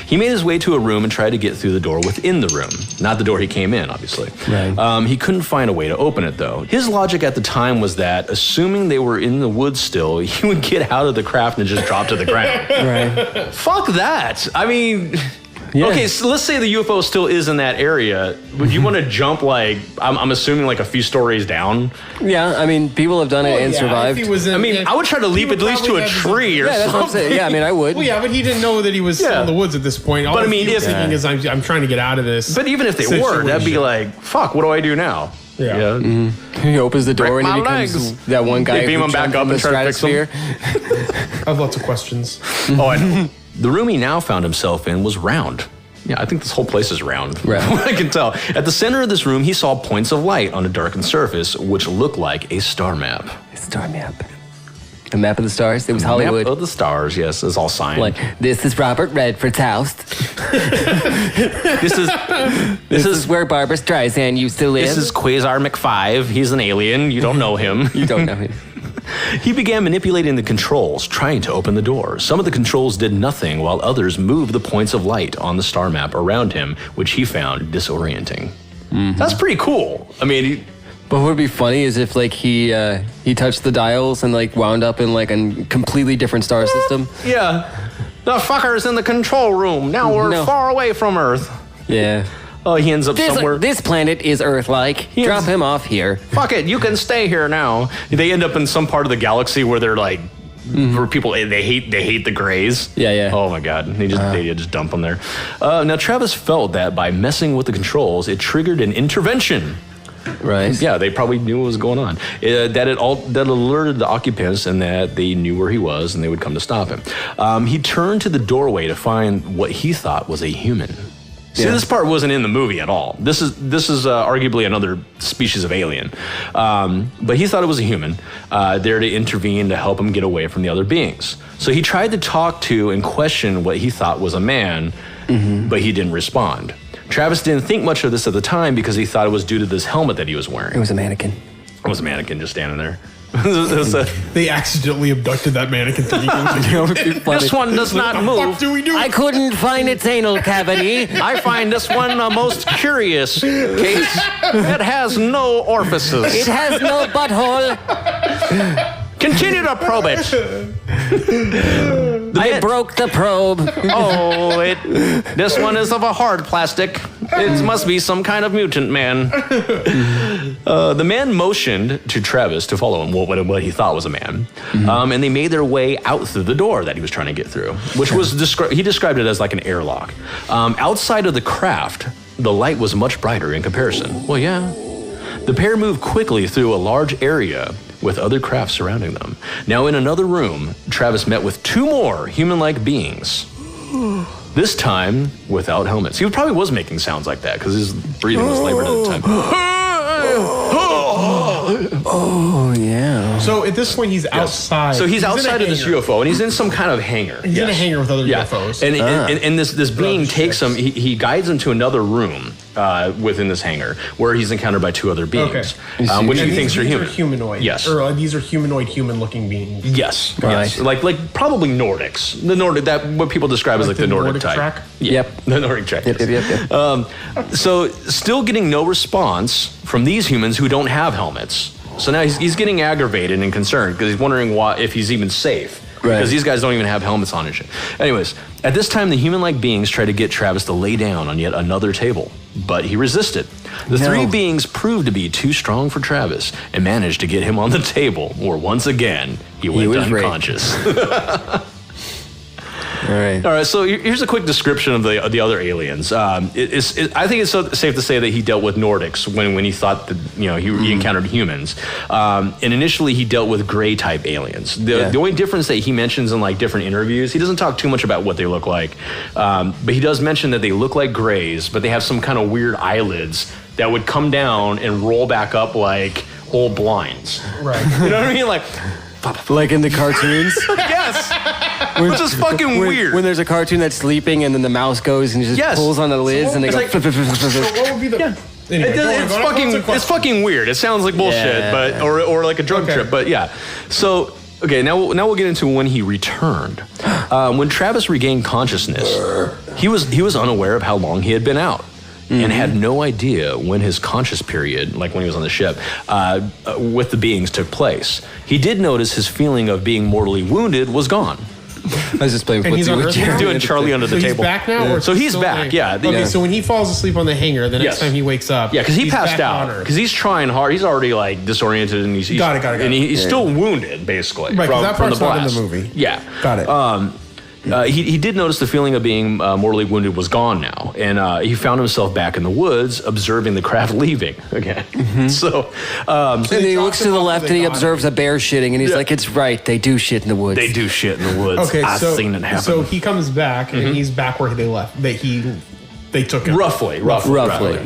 He made his way to a room and tried to get through the door within the room. Not the door he came in, obviously. Right. He couldn't find a way to open it, though. His logic at the time was that, assuming they were in the woods still, he would get out of the craft and just drop to the ground. Right. Fuck that. I mean... Yeah. Okay, so let's say the UFO still is in that area. Would you want to jump like I'm assuming like a few stories down? Yeah, I mean, people have done it and survived. I would try to leap at least to a tree or Yeah, that's what I'm something. saying. Yeah, I mean, I would. Well, yeah, but he didn't know that he was still in the woods at this point. All But I mean, he was if- thinking is, I'm trying to get out of this. But even if they were, that'd be situation. like, fuck, what do I do now? Yeah. He opens the door Break and he my becomes legs. that one guy They beam who him back jumped up from the and try to fix him. stratosphere. I have lots of questions. Oh, I know. The room he now found himself in was round. Yeah, I think this whole place is round. Right. I can tell. At the center of this room, he saw points of light on a darkened surface, which looked like a star map. Star map. The map of the stars. It was Hollywood. Map of the stars, yes, is all signed. Like, this is Robert Redford's house. this is This is where Barbara Streisand used to live. this is Quasar McFive. He's an alien. You don't know him. You don't know him. He began manipulating the controls, trying to open the door. Some of the controls did nothing, while others moved the points of light on the star map around him, which he found disorienting. That's pretty cool. I mean, But what would be funny is if like he touched the dials and like wound up in like a completely different star system. yeah, the fucker's in the control room. Now we're No. far away from Earth. Yeah. Oh, he ends up somewhere. This planet is Earth-like. Drop him off here. Fuck it, you can stay here now. They end up in some part of the galaxy where they're like, where people they hate the Greys. Yeah, yeah. Oh my God, they just dump them there. Now Travis felt that by messing with the controls, it triggered an intervention. Right. Yeah, they probably knew what was going on. That alerted the occupants, and that they knew where he was, and they would come to stop him. He turned to the doorway to find what he thought was a human. See, Yeah. this part wasn't in the movie at all. This is arguably another species of alien, but he thought it was a human, there to intervene to help him get away from the other beings. So he tried to talk to and question what he thought was a man, but he didn't respond. Travis didn't think much of this at the time because he thought it was due to this helmet that he was wearing. It was a mannequin. It was a mannequin just standing there. They accidentally abducted that mannequin thinking it was a This one does not What move. do we do? I couldn't find its anal cavity. I find this one a most curious case. It has no orifices. It has no butthole. Continue to probe it. I broke the probe. Oh, this one is of a hard plastic. It must be some kind of mutant man. The man motioned to Travis to follow him, what he thought was a man. And they made their way out through the door that he was trying to get through, which was he described it as like an airlock. Outside of the craft, the light was much brighter in comparison. Well, yeah. The pair moved quickly through a large area with other crafts surrounding them. Now, in another room, Travis met with two more human-like beings. This time, without helmets. He probably was making sounds like that because his breathing was labored at the time. Oh, yeah. So at this point, he's outside. So he's in a outside of this hangar. UFO, and he's in some kind of hangar. He's in a hangar with other UFOs. And this being Other takes him, ships. he guides him to another room within this hangar where he's encountered by two other beings, Okay. which And he thinks are these human. are humanoid. Yes. Or these are humanoid, human-looking beings. Yes. Right. Yes. Like probably Nordics. The Nordic, that what people describe as like the Nordic type. track? Yeah. Yep. The Nordic track. Yep, yes. yep, yep. So still getting no response from these humans who don't have helmets. So now he's getting aggravated and concerned because he's wondering if he's even safe. Right. Because these guys don't even have helmets on and shit. Anyways, at this time, the human-like beings try to get Travis to lay down on yet another table, but he resisted. The three beings proved to be too strong for Travis and managed to get him on the table, where once again, he went was raped. unconscious. All right. All right, so here's a quick description of the other aliens. I think it's safe to say that he dealt with Nordics when he thought that he encountered humans, and initially he dealt with gray type aliens. The only difference that he mentions in like different interviews, he doesn't talk too much about what they look like, but he does mention that they look like grays, but they have some kind of weird eyelids that would come down and roll back up like old blinds. Right. You know what I mean? Like in the cartoons? Yes. Which is fucking weird. When there's a cartoon that's sleeping and then the mouse goes and just Yes. pulls on the lids and they It's go like- flip, flip, flip, flip, flip. What would be the... Anyway, It's go on, go on. it's fucking weird. It sounds like bullshit, Yeah. but or like a drug Okay. trip, but yeah. So okay, now we'll get into when he returned. When Travis regained consciousness, he was unaware of how long he had been out. And had no idea when his conscious period, like when he was on the ship, with the beings took place. He did notice his feeling of being mortally wounded was gone. I was just playing And he's footsie on with Earth Jeremy. now? Doing Charlie under the So table. he's back now? Or So he's still back, there? yeah. Okay, Yeah. so when he falls asleep on the hangar, the next Yes. time he wakes up, Yeah, because he he's passed back on out. Earth. Because he's trying hard. He's already like disoriented and he's Got it. And he's still wounded, basically. Right, 'cause that from the part's not in blast. the movie. Yeah, Got it. He did notice the feeling of being mortally wounded was gone now, and he found himself back in the woods, observing the craft leaving again. So And he dropped looks to him the off left and and he they got observes a bear shitting, and he's Yeah. like, "It's right. They do shit in the woods." they do shit in the woods. Okay, I've so seen it happen. so he comes back and he's back where they left. They took him. roughly,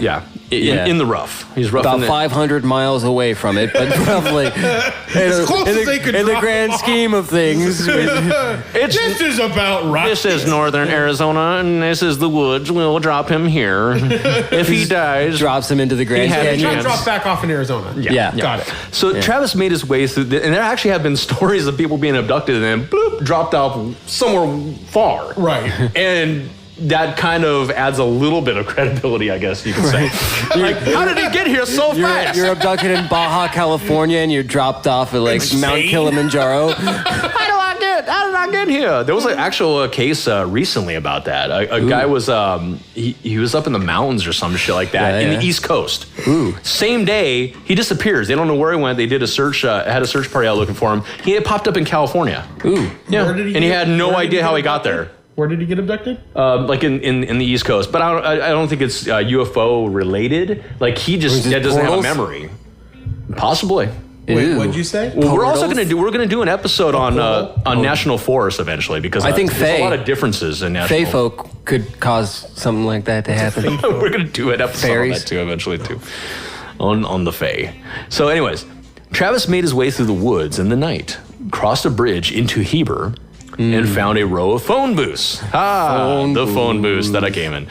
yeah. In the rough. He's rough About in the, 500 miles away from it, but roughly As close as they could in the drop grand off. scheme of things. This is about right. This is northern Arizona, and this is the woods. We'll drop him here. If he dies, Drops him into the Grand He had a They Canyon. try to chance. drop back off in Arizona. Yeah. Got it. So Travis made his way through, and there actually have been stories of people being abducted and then bloop, dropped off somewhere far. Right. And that kind of adds a little bit of credibility, I guess you could say. Like, how did he get here so fast? You're abducted in Baja, California, and you're dropped off at like Insane. Mount Kilimanjaro. How did I get here? There was an actual case recently about that. A guy was he was up in the mountains or some shit like that Yeah, in yeah. the East Coast. Same day he disappears. They don't know where he went. They did a search, had a search party out looking for him. He had popped up in California. Ooh. Yeah, Where did he and he get- had no where did idea how get he got abducted? there. Where did he get abducted? Like in the East Coast, but I don't think it's UFO related. Like he just it doesn't have a portals? memory. Possibly. Wait, Ew. what'd you say? Well, we're also Portals? gonna do an episode on portal? national forests eventually because I think there's Fae- a lot of differences in national. Fey folk could cause something like that to happen. We're gonna do an episode Fairies. on that too eventually too, on the Fae. So, anyways, Travis made his way through the woods in the night, crossed a bridge into Heber, and found a row of phone booths. Phone booths that I came in.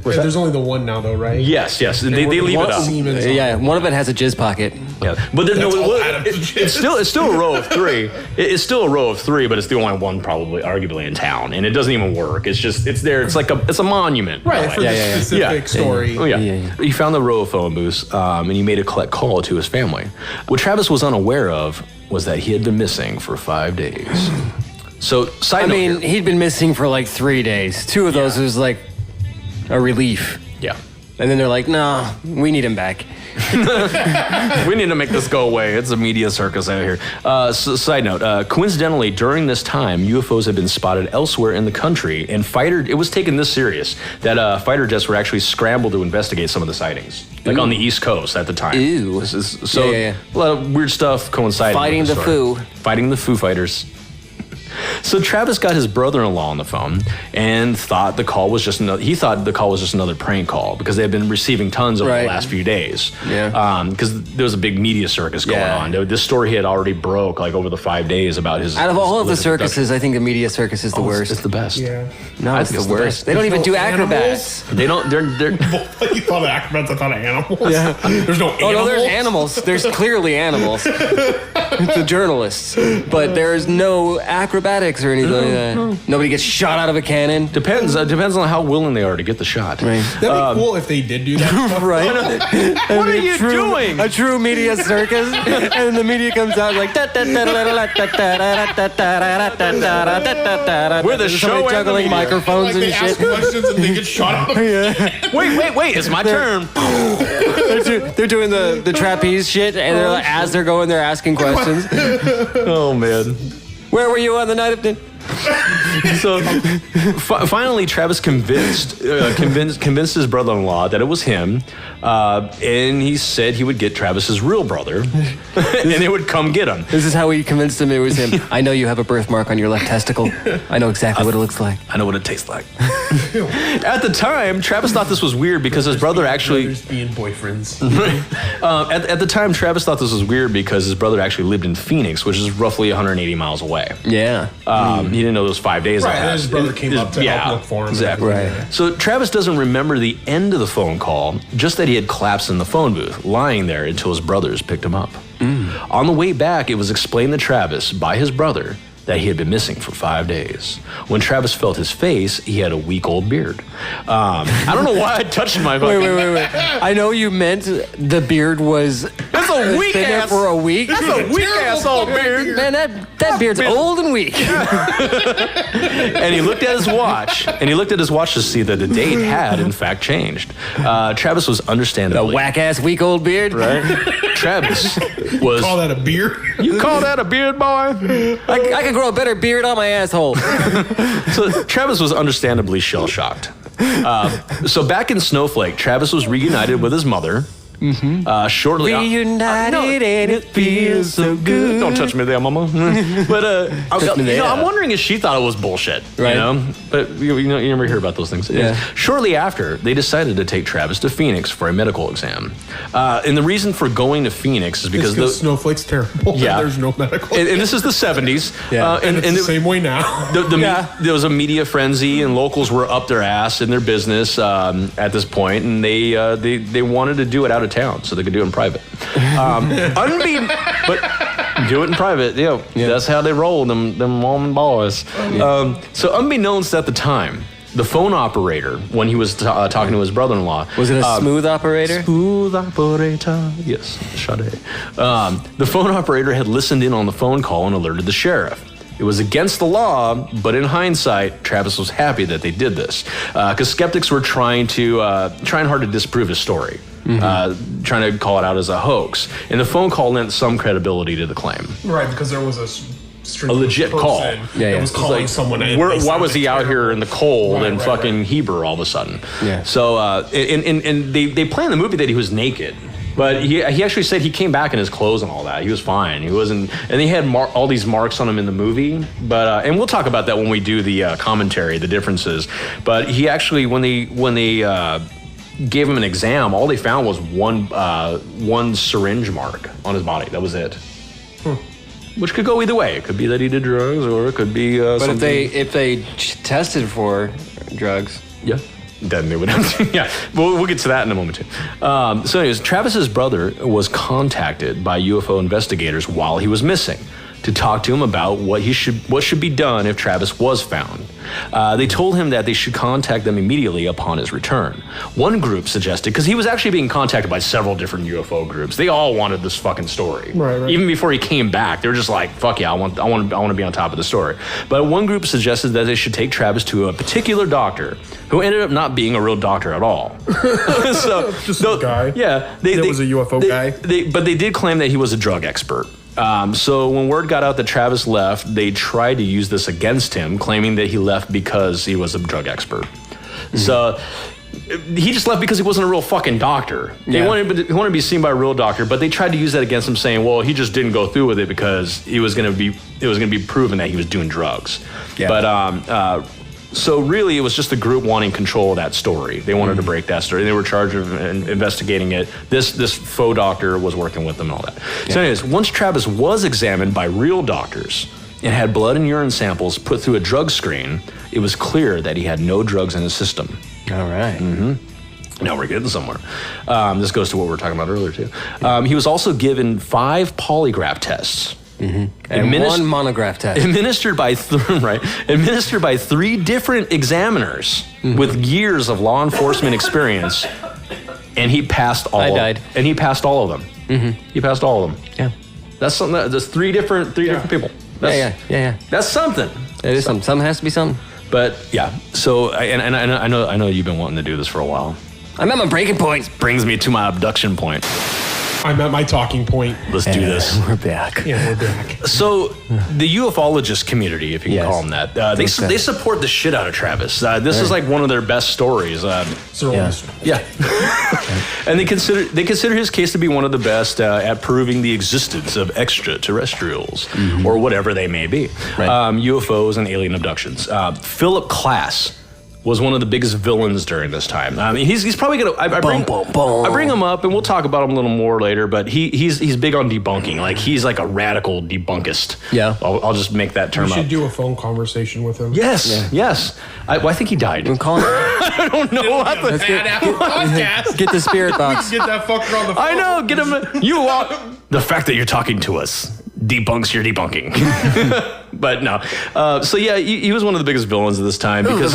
And there's only the one now, though, right? Yes, and they leave it up. Siemens on Yeah, one of it has a jizz pocket. Yeah, but there's That's all no. Adam's It's still a row of three. It's still a row of three, but it's the only one probably, arguably, in town, and it doesn't even work. It's just it's there. It's like it's a monument. in a Right, way. for the specific Yeah. story. Oh yeah. Yeah. He found the row of phone booths, and he made a collect call to his family. What Travis was unaware of was that he had been missing for 5 days. So, side I note mean, here. he'd been missing for like 3 days. 2 of those was like a relief. Yeah. And then they're like, nah, we need him back. We need to make this go away. It's a media circus out here. Side note, coincidentally, during this time, UFOs had been spotted elsewhere in the country, and it was taken this serious that fighter jets were actually scrambled to investigate some of the sightings, like on the East Coast at the time. Ew. So Yeah. a lot of weird stuff coinciding. Fighting with the story. Foo. Fighting the Foo Fighters. So Travis got his brother-in-law on the phone and thought the call was just another prank call because they had been receiving tons over Right. the last few days. Yeah. Because there was a big media circus going Yeah. on. This story had already broke like over the 5 days about his. Out of all of the his circuses, I think the media circus is the abduction. worst. It's the best. Yeah. No, I it's think the it's the worst. best. They don't even do No acrobats. They don't. They're. You thought of acrobats, I thought of animals. Yeah. There's no animals. Oh no, there's animals. There's clearly animals. The journalists, but there's no acrobatics or anything like that. Nobody gets shot out of a cannon. Depends on how willing they are to get the shot. Right. That'd be cool if they did do that. Right. What are you doing? A true media circus, and the media comes out like We're the There's show somebody and the juggling media. microphones Like and they ask shit. questions and they get shot out of Wait! It's my turn. They're doing the trapeze shit, and they're like, as they're going, they're asking questions. Oh man. Where were you on the night of the? So finally, Travis convinced his brother-in-law that it was him, and he said he would get Travis's real brother, and they would come get him. This is how we convinced him it was him. I know you have a birthmark on your left testicle. I know exactly what it looks like. I know what it tastes like. At the time, Travis thought this was weird because his brother actually. Brothers being boyfriends. At the time, Travis thought this was weird because his brother actually lived in Phoenix, which is roughly 180 miles away. Yeah. He didn't know those 5 days. Right, had and his passed. brother came up to help look for him. Exactly. Right. So Travis doesn't remember the end of the phone call, just that he had collapsed in the phone booth, lying there until his brothers picked him up. On the way back, it was explained to Travis by his brother that he had been missing for 5 days. When Travis felt his face, he had a week-old beard. I don't know why I touched my fucking... Wait. I know you meant the beard was... That's a weak been there ass... for a week. That's a weak-ass old beard. Man, that beard's old and weak. And he looked at his watch, to see that the date had, in fact, changed. Travis was The understandably... whack-ass week-old beard. Right? Travis was... Call that a beard? You call that a beard, boy? I could grow a better beard on my asshole. So Travis was understandably shell-shocked. So back in Snowflake, Travis was reunited with his mother. Shortly Reunited and it feels so good. Don't touch me there, mama. But I'm wondering if she thought it was bullshit, Right. you know? But you never hear about those things. Yeah. Shortly after, they decided to take Travis to Phoenix for a medical exam. And the reason for going to Phoenix is because Snowflake's terrible. Yeah. There's no medical. and this is the 70s. Yeah. and it's the same way now. There was a media frenzy, and locals were up their ass in their business at this point, and they wanted to do it out of town so they could do it in private. But do it in private. Yeah. That's how they roll, them mom and boys. So unbeknownst at the time, the phone operator, when he was talking to his brother-in-law, Was it a smooth operator? Smooth operator. Yes, Sade. The phone operator had listened in on the phone call and alerted the sheriff. It was against the law, but in hindsight, Travis was happy that they did this because skeptics were trying hard to disprove his story, trying to call it out as a hoax. And the phone call lent some credibility to the claim. Right, because there was a legit call. It was calling someone in. Why was he out here in the cold in fucking Heber all of a sudden? Yeah. So, and they planned the movie that he was naked. But he actually said he came back in his clothes and all that. He was fine. He wasn't, and he had all these marks on him in the movie. But and we'll talk about that when we do the commentary, the differences. But he actually, when they gave him an exam, all they found was one syringe mark on his body. That was it. Which could go either way. It could be that he did drugs, or it could be But something. if they tested for drugs, Yeah. Then they would have to, yeah. We'll get to that in a moment, too. So anyways, Travis's brother was contacted by UFO investigators while he was missing to talk to him about what should be done if Travis was found. They told him that they should contact them immediately upon his return. One group suggested, because he was actually being contacted by several different UFO groups. They all wanted this fucking story. Right. Even before he came back, they were just like, "Fuck yeah, I want to be on top of the story." But one group suggested that they should take Travis to a particular doctor, who ended up not being a real doctor at all. So Just a guy. Yeah, There was a UFO guy. But they did claim that he was a drug expert. So when word got out that Travis left, they tried to use this against him, claiming that he left because he was a drug expert. So he just left because he wasn't a real fucking doctor. He wanted to be seen by a real doctor, but they tried to use that against him, saying, "Well, he just didn't go through with it because it was going to be proven that he was doing drugs." Yeah. But so really, it was just the group wanting control of that story. They wanted to break that story. They were charged of investigating it. This faux doctor was working with them and all that. Yeah. So anyways, once Travis was examined by real doctors and had blood and urine samples put through a drug screen, it was clear that he had no drugs in his system. all right. Now we're getting somewhere. This goes to what we were talking about earlier, too. He was also given 5 polygraph tests. And one monograph test. Administered by 3 different examiners with years of law enforcement experience, and he passed all. And he passed all of them. He passed all of them. Yeah. That's something. There's 3 different people. That's, Yeah. That's something. It is something. Something has to be something. But yeah. So I know you've been wanting to do this for a while. I'm at my breaking point. Brings me to my abduction point. I'm at my talking point. Let's do this. We're back. Yeah, we're back. So the ufologist community, if you can call them that, they support the shit out of Travis. This is like one of their best stories. Yeah. And they consider his case to be one of the best at proving the existence of extraterrestrials or whatever they may be, UFOs and alien abductions. Philip Klass was one of the biggest villains during this time. I mean, he's probably gonna. I bring him up, and we'll talk about him a little more later. But he's big on debunking. Like he's like a radical debunkist. Yeah, I'll just make that term up. We should do a phone conversation with him. Yes. I think he died. I'm calling. I don't know what the podcast. Get the spirit box. Get that fucker on the phone. I know. Get him. The fact that you're talking to us debunks your debunking. But no. So yeah, he was one of the biggest villains of this time because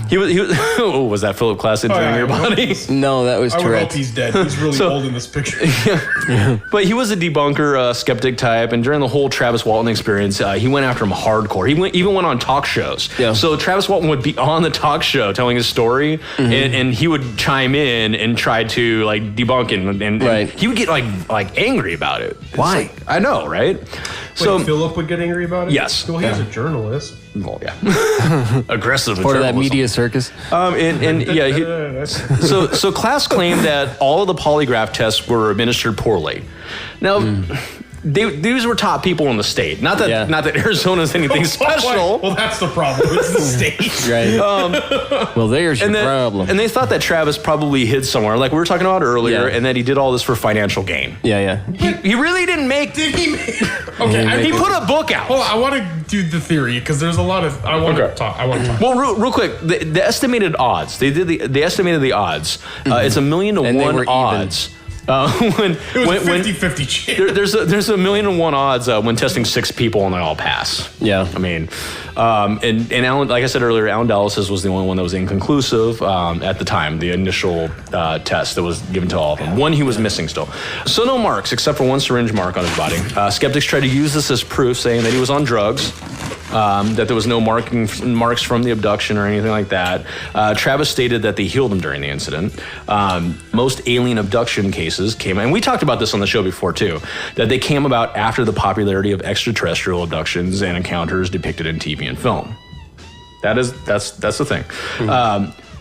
he was. Oh, was that Philip Glass entering your body? No, that was I would hope Tourette's. he's dead. He's really old in this picture. But he was a debunker, skeptic type, and during the whole Travis Walton experience, he went after him hardcore. He even went on talk shows. Yeah. So Travis Walton would be on the talk show telling his story, and he would chime in and try to like debunk and Right. he would get like angry about it. It's Why? like, I know, right? So Philip would get angry about it? Yes. Well, he's a journalist. Well, yeah, aggressive. Part of that media circus. And yeah, so Class claimed that all of the polygraph tests were administered poorly. Now, these were top people in the state. Not that Arizona's anything special. Well, that's the problem. It's the state. Right. Well, there's your problem. And they thought that Travis probably hid somewhere, like we were talking about earlier, and that he did all this for financial gain. Yeah. He really didn't make. Did he make... Okay, he put a book out. Hold on, I want to do the theory because there's a lot of... I want to talk. Well, real quick, the estimated odds. They estimated the odds. It's 1,000,000 to And they 1 were even. odds. When It was a 50-50 chance. there's 1,000,000 to 1 odds when testing 6 people and they all pass. Yeah. I mean, and Alan, like I said earlier, Alan Dallas's was the only one that was inconclusive at the time. The initial test that was given to all of them. One he was missing still. So no marks except for one syringe mark on his body. Skeptics tried to use this as proof, saying that he was on drugs. That there was no marks from the abduction or anything like that. Travis stated that they healed him during the incident. Most alien abduction cases came, and we talked about this on the show before too, that they came about after the popularity of extraterrestrial abductions and encounters depicted in TV and film. That's the thing.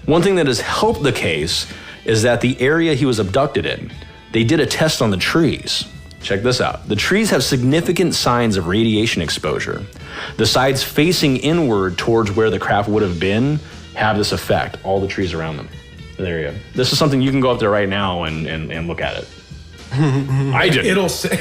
One thing that has helped the case is that the area he was abducted in, they did a test on the trees. Check this out. The trees have significant signs of radiation exposure. The sides facing inward towards where the craft would have been have this effect, all the trees around them. There you go. This is something you can go up there right now and look at it. I did. It'll say...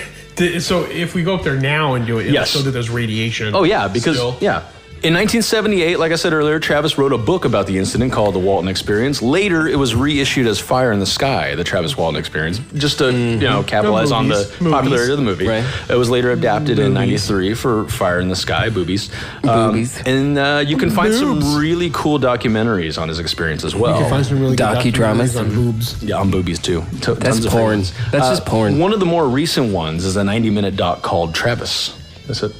So if we go up there now and do it, it'll show that there's radiation. Oh, yeah, because... still. Yeah. In 1978, like I said earlier, Travis wrote a book about the incident called The Walton Experience. Later, it was reissued as Fire in the Sky, the Travis Walton Experience, just to capitalize on the popularity of the movie. Right. It was later adapted in 93 for Fire in the Sky, boobies. And you can find some really cool documentaries on his experience as well. You can find some really good Docudramas. documentaries on boobs. Yeah, on boobies too. That's porn. That's just porn. One of the more recent ones is a 90-minute doc called Travis. That's it.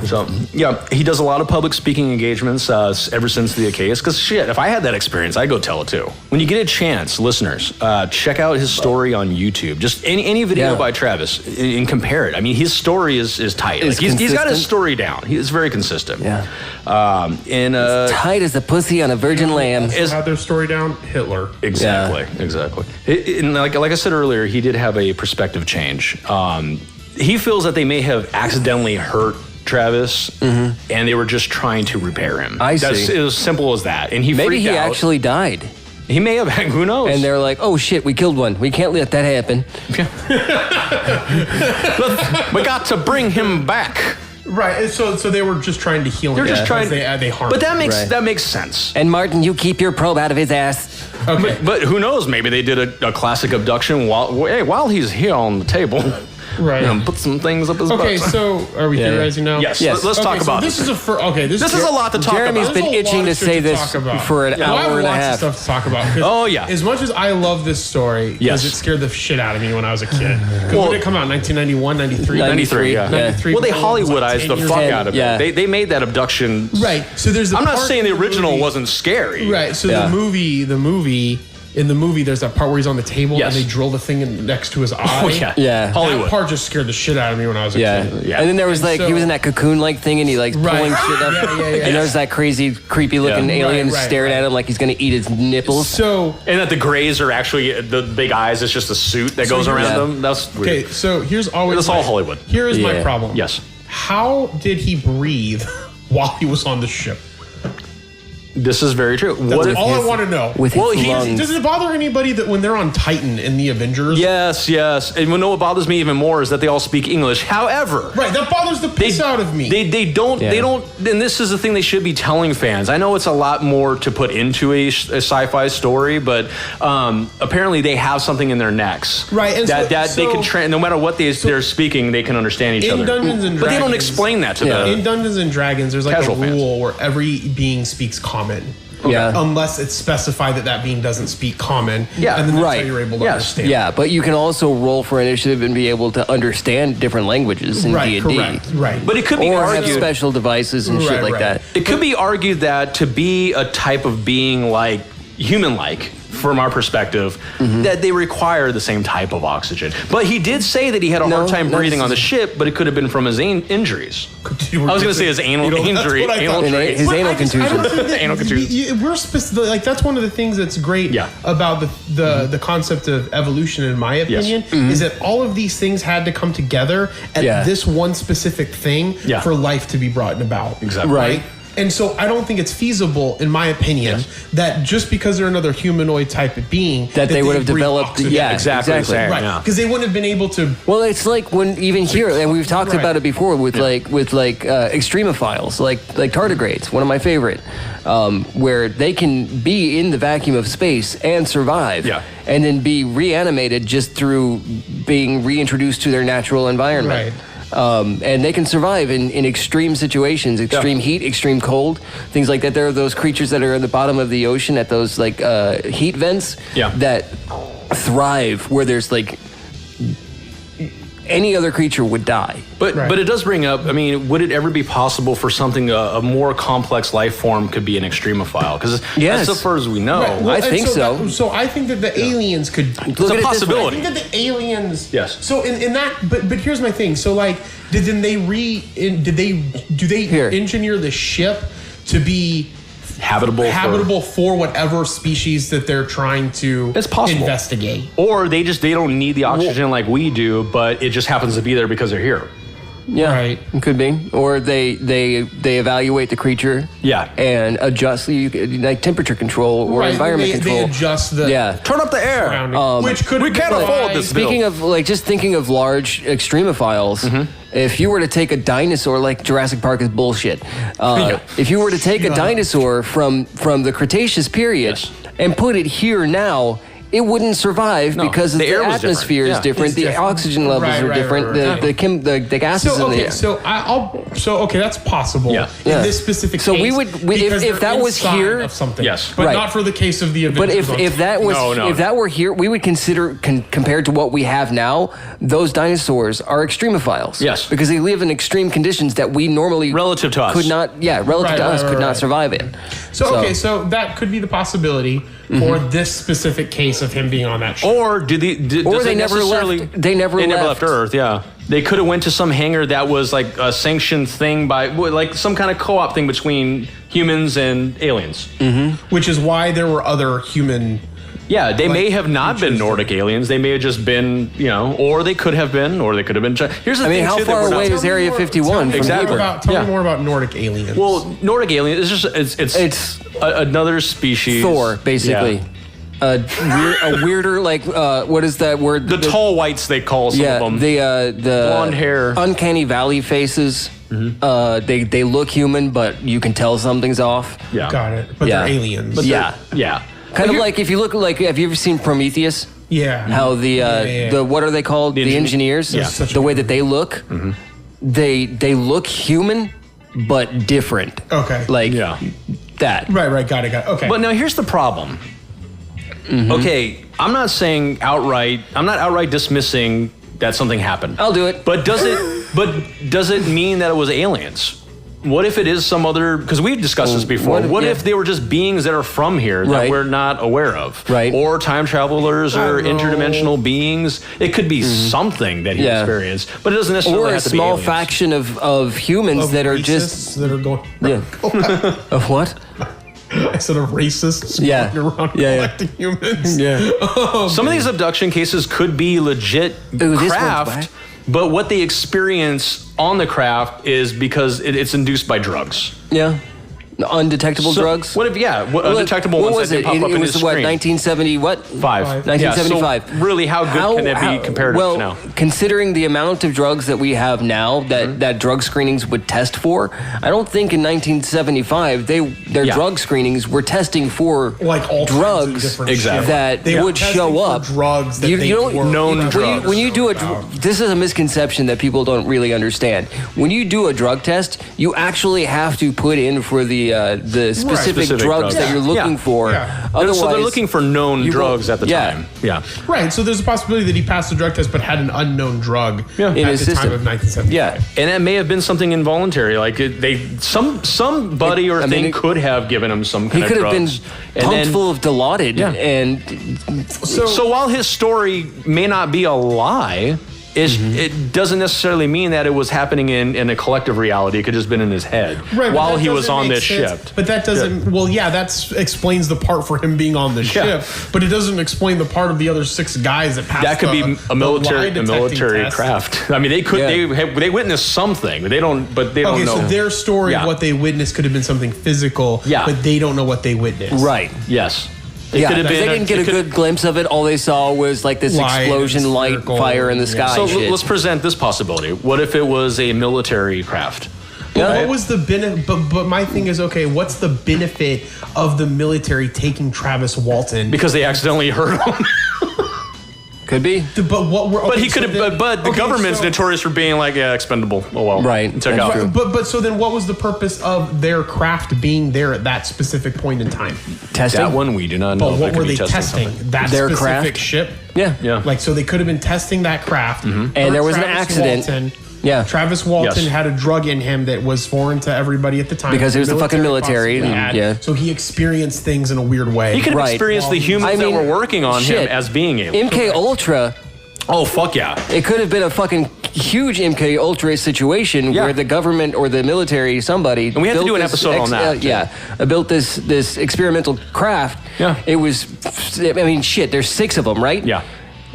So, yeah, he does a lot of public speaking engagements ever since the case. Because shit, if I had that experience, I'd go tell it too. When you get a chance, listeners, check out his story on YouTube. Just any video by Travis and compare it. I mean, his story is tight. Like, he's got his story down. He's very consistent. Yeah. Tight as a pussy on a virgin lamb. Had their story down? Hitler. Exactly. And like I said earlier, he did have a perspective change. He feels that they may have accidentally hurt Travis, and they were just trying to repair him. I see. It was simple as that. And Maybe freaked he out. actually died. He may have. Who knows? And they're like, oh shit, we killed one. We can't let that happen. We got to bring him back. Right. So they were just trying to heal him. They're just trying. They harmed But him. that makes sense. And Martin, you keep your probe out of his ass. Okay. But who knows? Maybe they did a classic abduction while he's here on the table. Right. Put some things up his butt. Okay, so are we theorizing now? Yes. Yes. Let's talk about this. This is This is a lot to talk Jeremy's about. been itching to say this for an hour and a half. Lots of stuff to talk about. Oh, yeah. As much as I love this story, because it scared the shit out of me when I was a kid. When did it come out? 1991, 93? 93, yeah. 93. Well, they It was like Hollywoodized 10 the years fuck old. out of Yeah. it. They made that abduction. Right. So there's the I'm not part saying the in original movie- wasn't scary. Right. So Yeah. in the movie, there's that part where he's on the table Yes. and they drill the thing next to his eye. Oh, yeah. Yeah. Hollywood. That part just scared the shit out of me when I was a kid. Yeah. And then there was like, so- he was in that cocoon-like thing and he like Right. pulling shit up. Yeah. And there's that crazy, creepy-looking Yeah. alien Right, staring right. at him like he's going to eat his nipples. So And that the grays are actually the big eyes. It's just a suit that goes around yeah. them. That's weird. okay, so here's always That's all Hollywood. Here is my Yeah. problem. Yes. How did he breathe while he was on the ship? This is very true. That's all I want to know. With his lungs. Does it bother anybody that when they're on Titan in the Avengers? Yes. And you know what bothers me even more is that they all speak English. However, Right, that bothers the piss out of me. They don't, and this is the thing they should be telling fans. I know it's a lot more to put into a sci-fi story, but apparently they have something in their necks. Right, and that they can, no matter what they're speaking, they can understand each other. in Dungeons and Dragons, but they don't explain that to them. In Dungeons and Dragons, there's like Casual a rule where every being speaks common. Yeah. Unless it's specified that being doesn't speak common. Yeah, and then that's right. how you're able to understand. Yeah, but you can also roll for initiative and be able to understand different languages in Right, D&D. correct. Right. But it could be Or have argued. special devices and shit Right, like right. that. It could be argued that to be a type of being like human-like, from our perspective, that they require the same type of oxygen. But he did say that he had a hard time breathing on the ship, but it could have been from his injuries. I was going to say his anal injury. His anal contusion. Anal contusion. We're specific. Like that's one of the things that's great about the concept of evolution, in my opinion, is that all of these things had to come together at this one specific thing for life to be brought about. Exactly. Right. And so I don't think it's feasible, in my opinion, that just because they're another humanoid type of being, that they would have breathe developed. oxygen. Yeah, exactly. Right, because they wouldn't have been able to. Well, it's like when even here, and we've talked about it before with extremophiles, like tardigrades, one of my favorite, where they can be in the vacuum of space and survive, and then be reanimated just through being reintroduced to their natural environment. Right. And they can survive in extreme situations, extreme heat, extreme cold, things like that. There are those creatures that are at the bottom of the ocean at those heat vents that thrive where there's like any other creature would die. But it does bring up, I mean, would it ever be possible for something, a more complex life form could be an extremophile? Because that's as far as we know. Right. Well, I think so. So I think that the aliens could. It's a possibility. I think that the aliens. Yes. So in that, but here's my thing. So like, do they engineer the ship to be habitable for whatever species that they're trying to investigate? Or they don't need the oxygen like we do, but it just happens to be there because they're here. Yeah, right. It could be. Or they evaluate the creature. And adjust like temperature control or environment control. They adjust the turn up the air. Which could we can't afford this. Speaking of just thinking of large extremophiles, if you were to take a dinosaur, like Jurassic Park is bullshit. If you were to take a dinosaur from the Cretaceous period and put it here now, it wouldn't survive because the atmosphere is different. The oxygen levels are different. The gases in the air. So that's possible. In this specific case. So we would if that was here of something. Yes. But not for the case of the Avengers. But if that were here, we would consider compared to what we have now, those dinosaurs are extremophiles. Yes. Because they live in extreme conditions that we normally relative to us could not could not survive in. So that could be the possibility for this specific case of him being on that ship. Or they never left Earth. Yeah, they could have went to some hangar that was like a sanctioned thing by like some kind of co-op thing between humans and aliens. Which is why there were other human. Yeah, they may have not been Nordic aliens. They may have just been, or they could have been, Here's the thing. How far away is Area 51 from exactly? Tell me more about Nordic aliens. Well, Nordic aliens it's another species. Thor, basically. A weirder, what is that word? The tall whites, they call some of them. The blonde hair, uncanny valley faces. They look human, but you can tell something's off. Yeah, got it. But they're aliens. But yeah. Kind of like if you look like, have you ever seen Prometheus? Yeah. How the what are they called? The engineers. Yeah. The way that they look, they look human, but different. Okay. That. Right. Got it. Okay. But now here's the problem. Okay, I'm not outright dismissing that something happened. I'll do it. But does it mean that it was aliens? What if it is some other? Because we've discussed this before. What if they were just beings that are from here that we're not aware of? Right. Or time travelers or interdimensional beings. It could be something that he experienced, but it doesn't necessarily have to be aliens. Or a small faction of humans that are just that are going. Of what? Instead of racists walking around collecting humans. Some of these abduction cases could be legit craft, but what they experience on the craft is because it's induced by drugs. Yeah. undetectable drugs. What if undetectable ones that didn't pop up in his screen? 1970 what? 1975. Yeah, so really, how good can it be compared to now? Considering the amount of drugs that we have now that drug screenings would test for, I don't think in 1975 their drug screenings were testing for like all drugs that would show up. Drugs that known drugs. When you do this is a misconception that people don't really understand. When you do a drug test, you actually have to put in for the specific drugs that you're looking for. Yeah. Otherwise, so they're looking for known drugs at the time. Yeah. Right. So there's a possibility that he passed the drug test but had an unknown drug in at his the system. time of 1975. Yeah. And it may have been something involuntary. Like somebody or thing could have given him some kind of drugs. He could have been pumped full of Dilaudid. Yeah. And so while his story may not be a lie, it doesn't necessarily mean that it was happening in a collective reality. It could have just been in his head while he was on this ship. But that doesn't. Well, yeah, that explains the part for him being on the ship. But it doesn't explain the part of the other 6 guys that passed. That could be a military craft. I mean, they could they witnessed something. They don't. But they don't know. So their story of what they witnessed could have been something physical. Yeah. But they don't know what they witnessed. Right. Yes. They didn't get a good glimpse of it. All they saw was like this explosion, light, fire in the sky. So let's present this possibility. What if it was a military craft? What was the benefit? But my thing is, okay, what's the benefit of the military taking Travis Walton? Because they accidentally hurt him. Could be. But he could have. But the government's notorious for being like, expendable. Oh well. Right. Took out. But so then, what was the purpose of their craft being there at that specific point in time? Testing. That one we do not know. But what were they testing? That their specific craft? Ship. Yeah. Like so, they could have been testing that craft. And there was an accident. Walton, Yeah. Travis Walton had a drug in him that was foreign to everybody at the time. Because it was the fucking military. So he experienced things in a weird way. He could have experienced the humans that were working on him as being aliens. MK Ultra. Oh, fuck yeah. It could have been a fucking huge MK Ultra situation where the government or the military, somebody... And we have to do an episode on that. Built this experimental craft. Yeah. It was... I mean, shit, there's 6 of them, right? Yeah.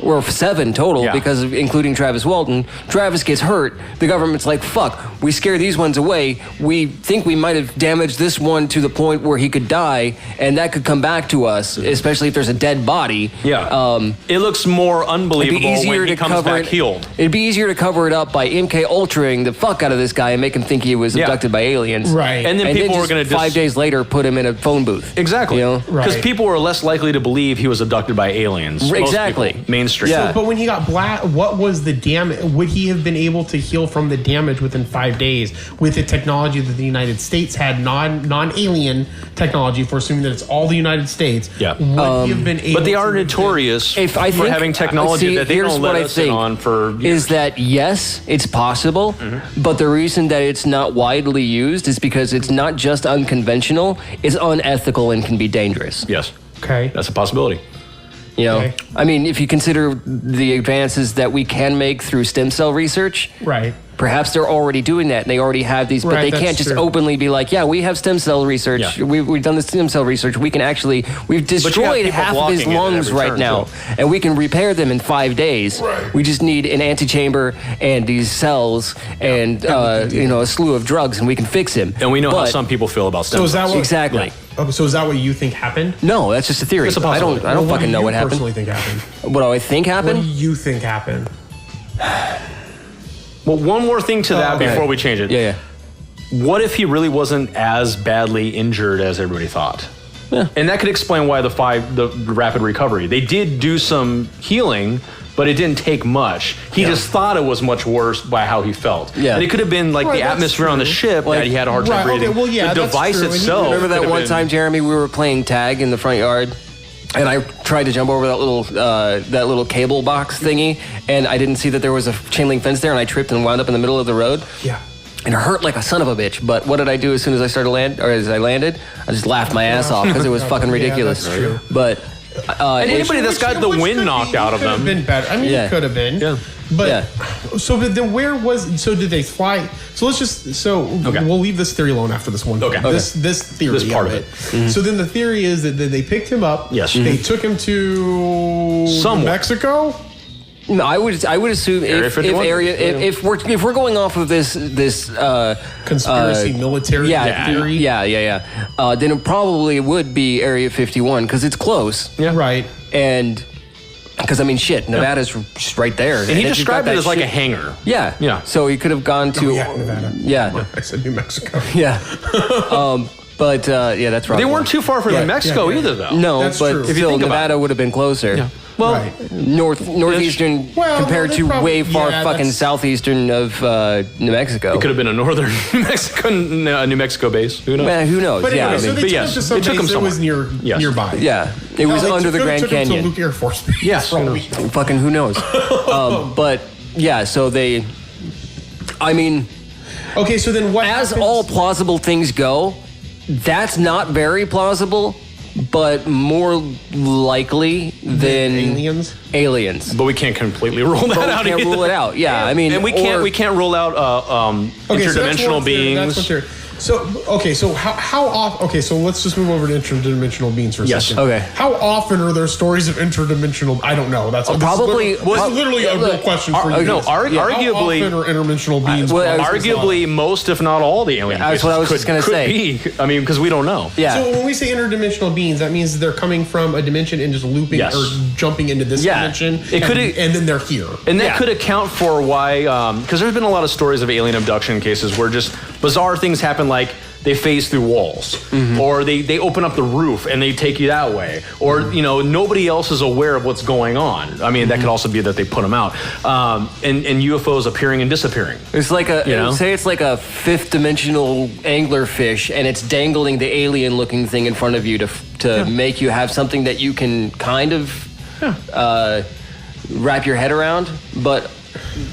Or 7 total, because of, including Travis Walton. Travis gets hurt. The government's like, fuck, we scare these ones away. We think we might have damaged this one to the point where he could die, and that could come back to us, especially if there's a dead body. Yeah. It looks more unbelievable when he comes back healed. It'd be easier to cover it up by MK Ultraing the fuck out of this guy and make him think he was abducted by aliens. Right. And then people were going to 5 days later put him in a phone booth. Exactly. You know? Because people were less likely to believe he was abducted by aliens. Exactly. Mainstream. Yeah. So, but when he got what was the damage? Would he have been able to heal from the damage within 5 days with the technology that the United States had, non-alien technology, for assuming that it's all the United States? Yeah. Would he have been able but they are notorious for having technology that they don't let us in on for years. Is that yes, it's possible, but the reason that it's not widely used is because it's not just unconventional, it's unethical and can be dangerous. Yes. Okay. That's a possibility. You know, I mean, if you consider the advances that we can make through stem cell research, right? Perhaps they're already doing that, and they already have these, but they can't just openly be like, "Yeah, we have stem cell research. Yeah. We've done the stem cell research. We can actually we've destroyed half of his lungs right now, and we can repair them in 5 days. Right. We just need an antechamber and these cells and a slew of drugs, and we can fix him." And we know how some people feel about stem cells. So is that exactly? Yeah. So is that what you think happened? No, that's just a theory. I don't fucking know what happened. What do you personally think happened? What do I think happened? What do you think happened? Well, one more thing to that before we change it. Yeah. What if he really wasn't as badly injured as everybody thought? Yeah. And that could explain why the rapid recovery. They did do some healing, but it didn't take much. He just thought it was much worse by how he felt. Yeah. And it could have been like the atmosphere on the ship that he had a hard time breathing. Okay, well, yeah, the device itself. Remember that one time, Jeremy, we were playing tag in the front yard? And I tried to jump over that little cable box thingy, and I didn't see that there was a chain link fence there, and I tripped and wound up in the middle of the road. Yeah. And it hurt like a son of a bitch. But what did I do as soon as I landed? I just laughed my ass off because it was fucking ridiculous. That's true. But and anybody that's got the wind knocked out of them could have been better. I mean, it could have been. Yeah. But so then where was? So did they fly? So let's just we'll leave this theory alone after this one. Okay. This theory. This part of it. Mm-hmm. So then the theory is that they picked him up. Yes. They took him to Mexico. No, I would assume if we're going off of this conspiracy military theory, then it probably would be Area 51 because it's close, right? And because I mean, shit, Nevada's just right there, and he described it as like a hangar. Yeah. So he could have gone to Nevada. Yeah, I said New Mexico. Yeah. But that's right. They weren't too far from New Mexico either, though. No, that's but true. still, Nevada would have been closer. Yeah. Well, northeastern compared to way far fucking southeastern of New Mexico. It could have been a northern New Mexico base. Who knows? Man, who knows? But anyway, so they took him to some base that was nearby. Yeah, it was under the Grand Canyon. To Luke Air Force Base. Yes. Fucking who knows? But yeah, so they. I mean. Okay, so then what? As all plausible things go, that's not very plausible. But more likely than aliens. But we can't completely rule that out. We can't rule it out. Yeah, I mean, and we can't rule out interdimensional beings. So how often? Okay, so let's just move over to interdimensional beings for a second. Okay. How often are there stories of interdimensional? I don't know. That's probably literally a real question for you. No, how arguably, often are interdimensional beings? Arguably, most, if not all, the alien. That's what I was just going to say. Be. I mean, because we don't know. Yeah. So when we say interdimensional beings, that means they're coming from a dimension and just looping or jumping into this dimension. And then they're here. And that could account for why, because there's been a lot of stories of alien abduction cases where just bizarre things happen, like they phase through walls, or they open up the roof and they take you that way, or nobody else is aware of what's going on. I mean, that could also be that they put them out, and UFOs appearing and disappearing. It's like say it's like a fifth dimensional anglerfish, and it's dangling the alien looking thing in front of you to make you have something that you can kind of wrap your head around, but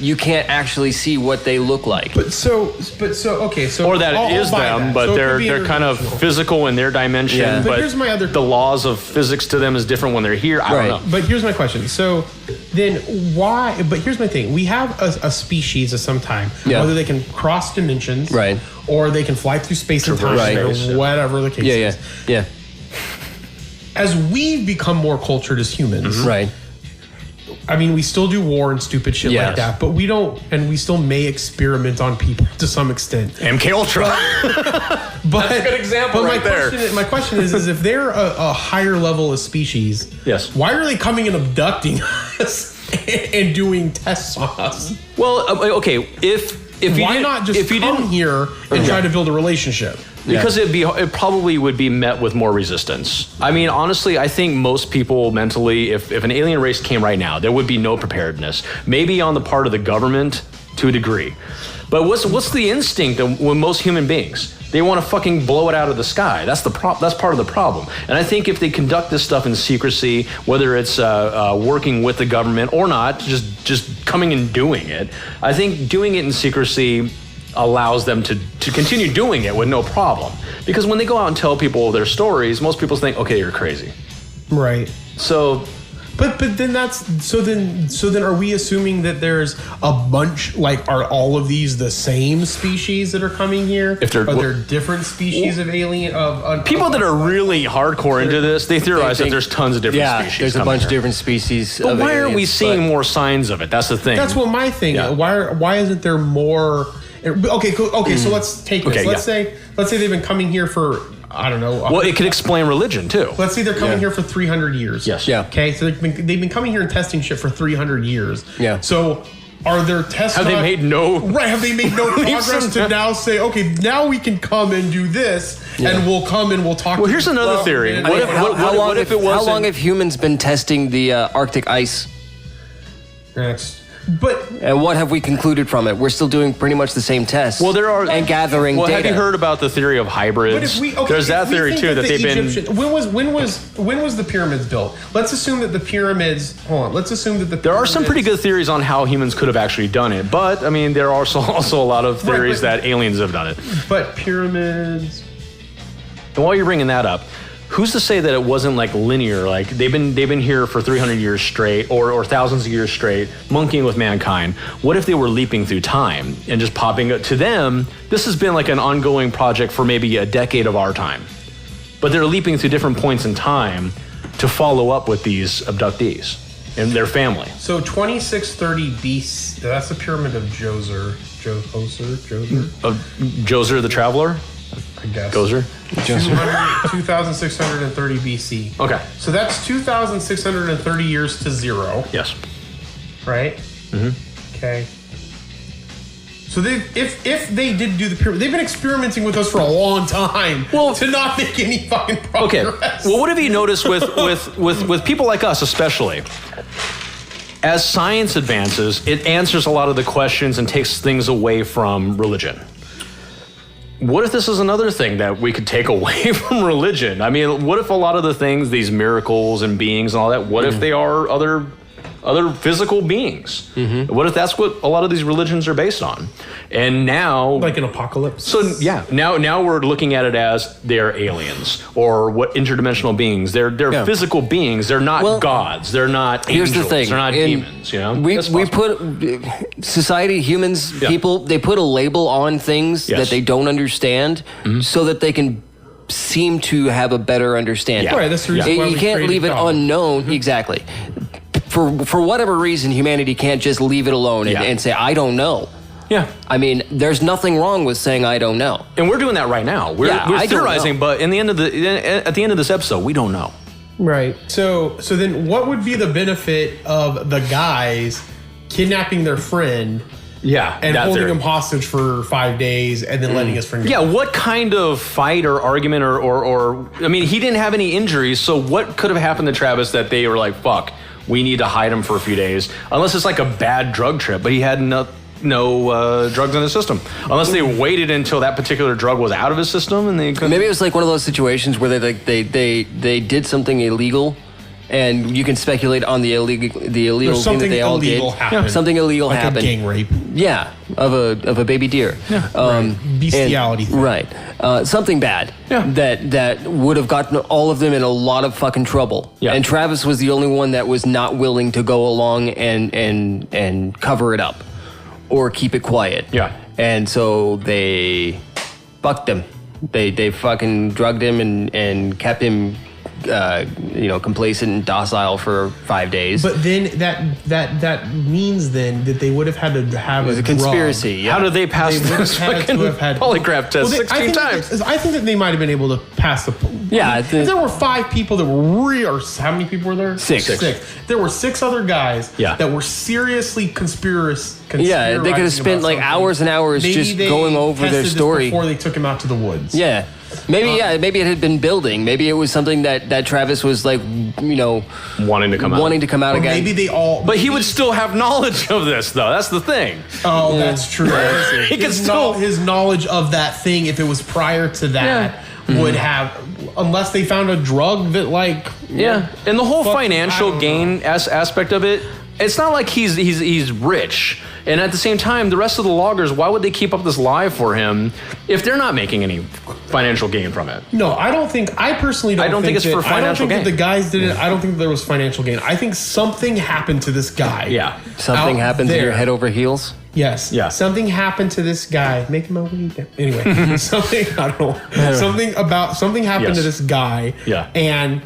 you can't actually see what they look like. Or that it is them, but they're kind of physical in their dimension. Yeah. But here's my the laws of physics to them is different when they're here. I don't know. But here's my question. So then why? But here's my thing. We have a species of some time, whether they can cross dimensions, right, or they can fly through space and time, or whatever the case is. Yeah. As we've become more cultured as humans, right. I mean, we still do war and stupid shit like that, but we don't, and we still may experiment on people to some extent. MK Ultra. But that's a good example my question is if they're a higher level of species, why are they coming and abducting us and doing tests on us? Well, okay, if why not just come here and try to build a relationship? Because it probably would be met with more resistance. I mean, honestly, I think most people mentally, if an alien race came right now, there would be no preparedness. Maybe on the part of the government to a degree. But what's the instinct when most human beings? They want to fucking blow it out of the sky. That's that's part of the problem. And I think if they conduct this stuff in secrecy, whether it's working with the government or not, just coming and doing it, I think doing it in secrecy allows them to continue doing it with no problem. Because when they go out and tell people their stories, most people think, okay, you're crazy. Right. So... But then so then are we assuming that there's a bunch, like, are all of these the same species that are coming here? Are there different species of alien people that are really hardcore into this, they theorize that there's tons of different species. There's a bunch of different species. But why aren't we seeing more signs of it? That's the thing. That's what my thing. Yeah. Why isn't there more? Okay, cool. Okay, so let's take this. Let's say they've been coming here for, I don't know. Well, it could explain religion too. Let's say they're coming here for 300 years. Yes. Yeah. Okay, so they've been coming here and testing shit for 300 years. Yeah. So are there tests? Have they made no progress to now say, okay, now we can come and do this, and we'll come and we'll talk. Well, here's another theory. How long have humans been testing the Arctic ice? And what have we concluded from it? We're still doing pretty much the same tests. Well, there are and gathering data. Have you heard about the theory of hybrids? There's that theory too that they've been. When was the pyramids built? Let's assume that the pyramids. Hold on. Let's assume that there are some pretty good theories on how humans could have actually done it, but I mean, there are also a lot of theories that aliens have done it. But pyramids. And while you're bringing that up, who's to say that it wasn't like linear? Like they've been here for 300 years straight, or thousands of years straight, monkeying with mankind. What if they were leaping through time and just popping up? To them, this has been like an ongoing project for maybe a decade of our time, but they're leaping through different points in time to follow up with these abductees. and their family. So 2630 BC. That's the pyramid of Djoser. Djoser the Traveler? I guess. Gozer? 2630 BC. Okay. So that's 2,630 years to zero. Yes. Right? Mm-hmm. Okay. So if they did do the pyramid, they've been experimenting with us for a long time to not make any fucking progress. Okay. Well, what have you noticed with people like us especially? As science advances, it answers a lot of the questions and takes things away from religion. What if this is another thing that we could take away from religion? I mean, what if a lot of the things, these miracles and beings and all that, what if they are other physical beings? Mm-hmm. What if that's what a lot of these religions are based on? And now, like an apocalypse. So yeah, now we're looking at it as they're aliens or what interdimensional beings. They're physical beings. They're not gods. They're not angels. Here's the thing. They're not demons. You know, we put society, humans, people. They put a label on things that they don't understand, so that they can seem to have a better understanding. Yeah. Right, that's the reason why you can't leave it unknown. Exactly. For whatever reason, humanity can't just leave it alone and say, I don't know. Yeah. I mean, there's nothing wrong with saying I don't know. And we're doing that right now. We're theorizing, but at the end of this episode, we don't know. Right. So then what would be the benefit of the guys kidnapping their friend and holding him hostage for 5 days and then letting his friend go? Yeah, what kind of fight or argument or I mean, he didn't have any injuries, so what could have happened to Travis that they were like, fuck, we need to hide him for a few days? Unless it's like a bad drug trip, but he had no drugs in his system. Unless they waited until that particular drug was out of his system and they couldn't. Maybe it was like one of those situations where they did something illegal, and you can speculate on the illegal thing that they all did. Something illegal like happened. A gang rape. Yeah, of a baby deer. Yeah. Bestiality. Right. Something bad. Yeah. That would have gotten all of them in a lot of fucking trouble. Yeah. And Travis was the only one that was not willing to go along and cover it up or keep it quiet. Yeah. And so they fucked him. They fucking drugged him and kept him complacent and docile for 5 days. But then that means then that they would have had to have it was a conspiracy. Yeah. How did they pass this fucking polygraph test 16 times? I think that they might have been able to pass the. Yeah. If there were 5 people that were or how many people were there? 6. There were 6 other guys that were seriously Yeah, they could have spent like hours and hours just going over their story before they took him out to the woods. Yeah. Maybe it had been building. Maybe it was something that Travis was like, wanting to come out or again. Maybe they all. But he would still have knowledge of this, though. That's the thing. Oh, that's true. His knowledge of that thing, if it was prior to that, would have, unless they found a drug that And the whole financial gain aspect of it. It's not like he's rich. And at the same time, the rest of the loggers, why would they keep up this lie for him if they're not making any financial gain from it? No, I personally don't think it's for financial gain. I don't think that the guys did it. I don't think there was financial gain. I think something happened to this guy. Yeah. Something happened to your head over heels? Yes. Yeah. Something happened to this guy. Making my weed down. Anyway, something happened to this guy. Yeah. And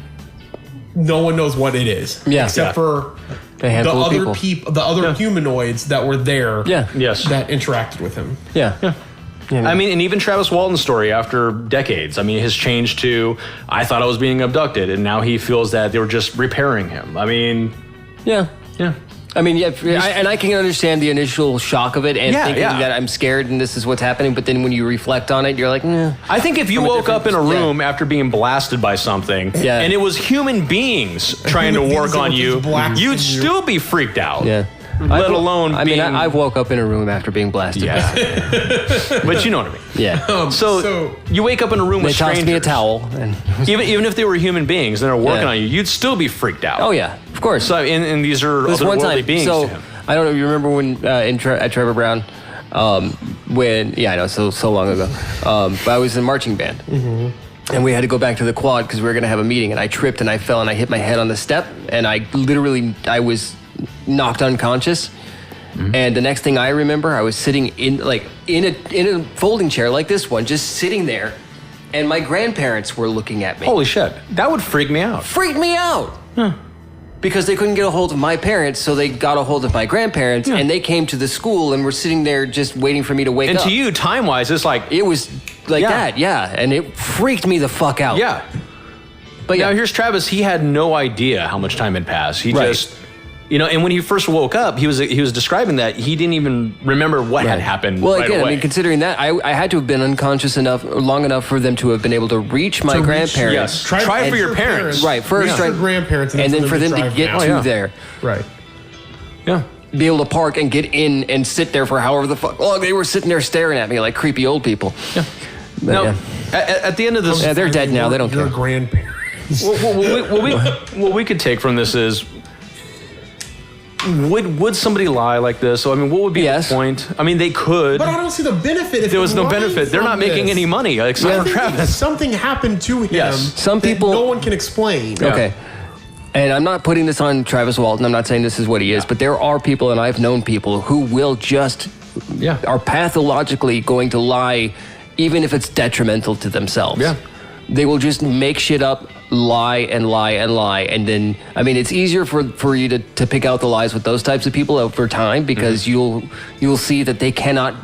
no one knows what it is. Yeah. Except for the other people, the other humanoids that were there. Yeah. Yes. That interacted with him. Yeah. Yeah. I mean, and even Travis Walton's story after decades, I mean, has changed to, I thought I was being abducted, and now he feels that they were just repairing him. I mean, yeah. I mean, I can understand the initial shock of it and thinking that I'm scared and this is what's happening. But then when you reflect on it, you're like, I think if you woke up in a room after being blasted by something and it was human beings trying to work on you, you'd still be freaked out. Yeah. Let alone I mean, I woke up in a room after being blasted. Yeah. But you know what I mean. Yeah. So you wake up in a room with strangers. They tossed me a towel. And even if they were human beings and they're working on you, you'd still be freaked out. Oh, yeah. Of course. So, and these are otherworldly beings to him. I don't know. You remember when at Trevor Brown, I know, so long ago. But I was in marching band. Mm-hmm. And we had to go back to the quad because we were going to have a meeting. And I tripped and I fell and I hit my head on the step. And I was knocked unconscious. Mm-hmm. And the next thing I remember, I was sitting in a folding chair like this one, just sitting there. And my grandparents were looking at me. Holy shit. That would freak me out. Freak me out. Huh. because they couldn't get a hold of my parents, so they got a hold of my grandparents, and they came to the school and were sitting there just waiting for me to wake up. And to you, time-wise, it's like... It was like that, and it freaked me the fuck out. Yeah. But now here's Travis. He had no idea how much time had passed. He just... and when he first woke up, he was describing that he didn't even remember what had happened. Well, right again, away. I mean, considering that, I had to have been unconscious long enough for them to have been able to reach my grandparents. Yes, try for your parents. Right, first, reach your grandparents, and then for them to get to there. Right. Yeah. Be able to park and get in and sit there for however the fuck long they were sitting there staring at me like creepy old people. Yeah. But, now, at the end of this, they're dead now. They don't care. Your grandparents. what we could take from this is. Would somebody lie like this? So I mean, what would be the point? I mean, they could. But I don't see the benefit. If there was no benefit. They're not making any money except for Travis. Something happened to him. Yes. Some people no one can explain. Yeah. Okay. And I'm not putting this on Travis Walton. I'm not saying this is what he is, but there are people, and I've known people who will just are pathologically going to lie, even if it's detrimental to themselves. Yeah. They will just make shit up, lie and lie and lie, and then I mean it's easier for you to pick out the lies with those types of people over time because you'll see that they cannot.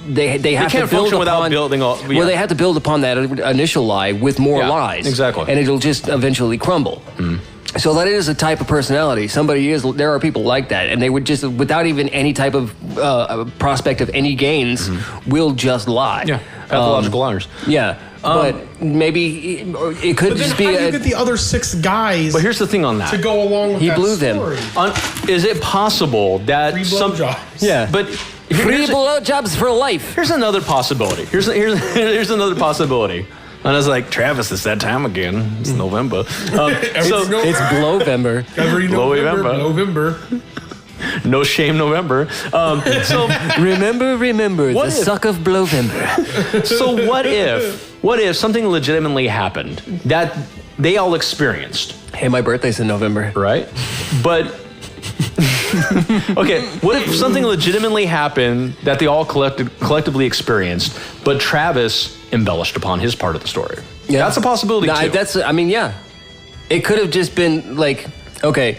They have can't to build function without upon, building all. Well, they have to build upon that initial lie with more lies. Exactly. And it'll just eventually crumble. So that is a type of personality. There are people like that, and they would just, without even any type of prospect of any gains, will just lie. Yeah, pathological liars. Yeah, but maybe it could just be. How do you get the other 6 guys? But here's the thing on that. To go along with He that blew them. story. Is it possible that Free some? blowjobs. Yeah, But free blowjobs for life. here's another possibility. Here's another possibility. And I was like, Travis, it's that time again. It's November. It's Blowvember. Every November. No shame November. So Remember What the if- suck of Blowvember. So what if something legitimately happened that they all experienced, Hey, my birthday's in November. right? But okay, what if something legitimately happened that they all collectively experienced, but Travis embellished upon his part of the story? Yeah. That's a possibility too. I mean, yeah. It could have just been like, okay,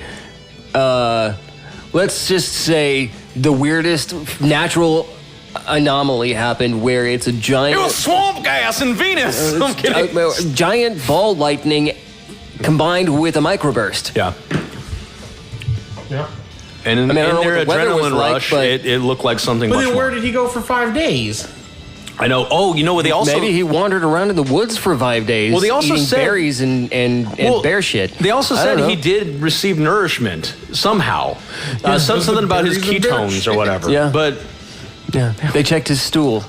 let's just say the weirdest natural anomaly happened where it's a giant... It was swamp gas in Venus! I'm kidding. Giant ball lightning combined with a microburst. Yeah. Yeah. And in I don't know their what the weather was adrenaline like, rush, but- it looked like something But much then more. where did he go for 5 days? I know. Oh, you know what? They also... Maybe he wandered around in the woods for 5 days. Well, they also eating said- berries and bear shit. They also I don't said know. he did receive nourishment somehow. Something about his berries and bear ketones or shit. whatever. Yeah. But They checked his stool.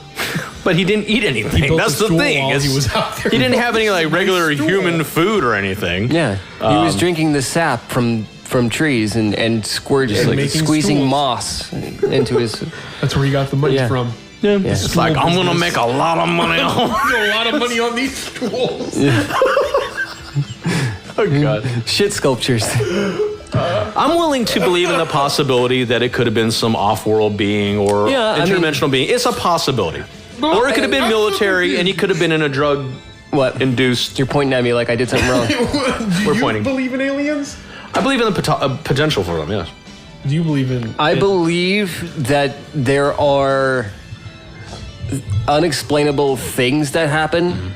he didn't eat anything. built That's a the stool thing. while is he was out there. he didn't have any like regular stool. human food or anything. Yeah, he was drinking the sap from trees and making squeezing stools. moss into his. That's where he got the money Yeah. from. Yeah. Yeah. It's like, I'm going to make a lot of money on A lot of money on these stools. Oh, God. Shit sculptures. I'm willing to believe in the possibility that it could have been some off-world being or interdimensional being. It's a possibility. Or it could have been military, and he could have been in a drug-induced... You're pointing at me like I did something wrong. Do you pointing. believe in aliens? I believe in the potential for them, yes. Do you believe in... I believe that there are unexplainable things that happen.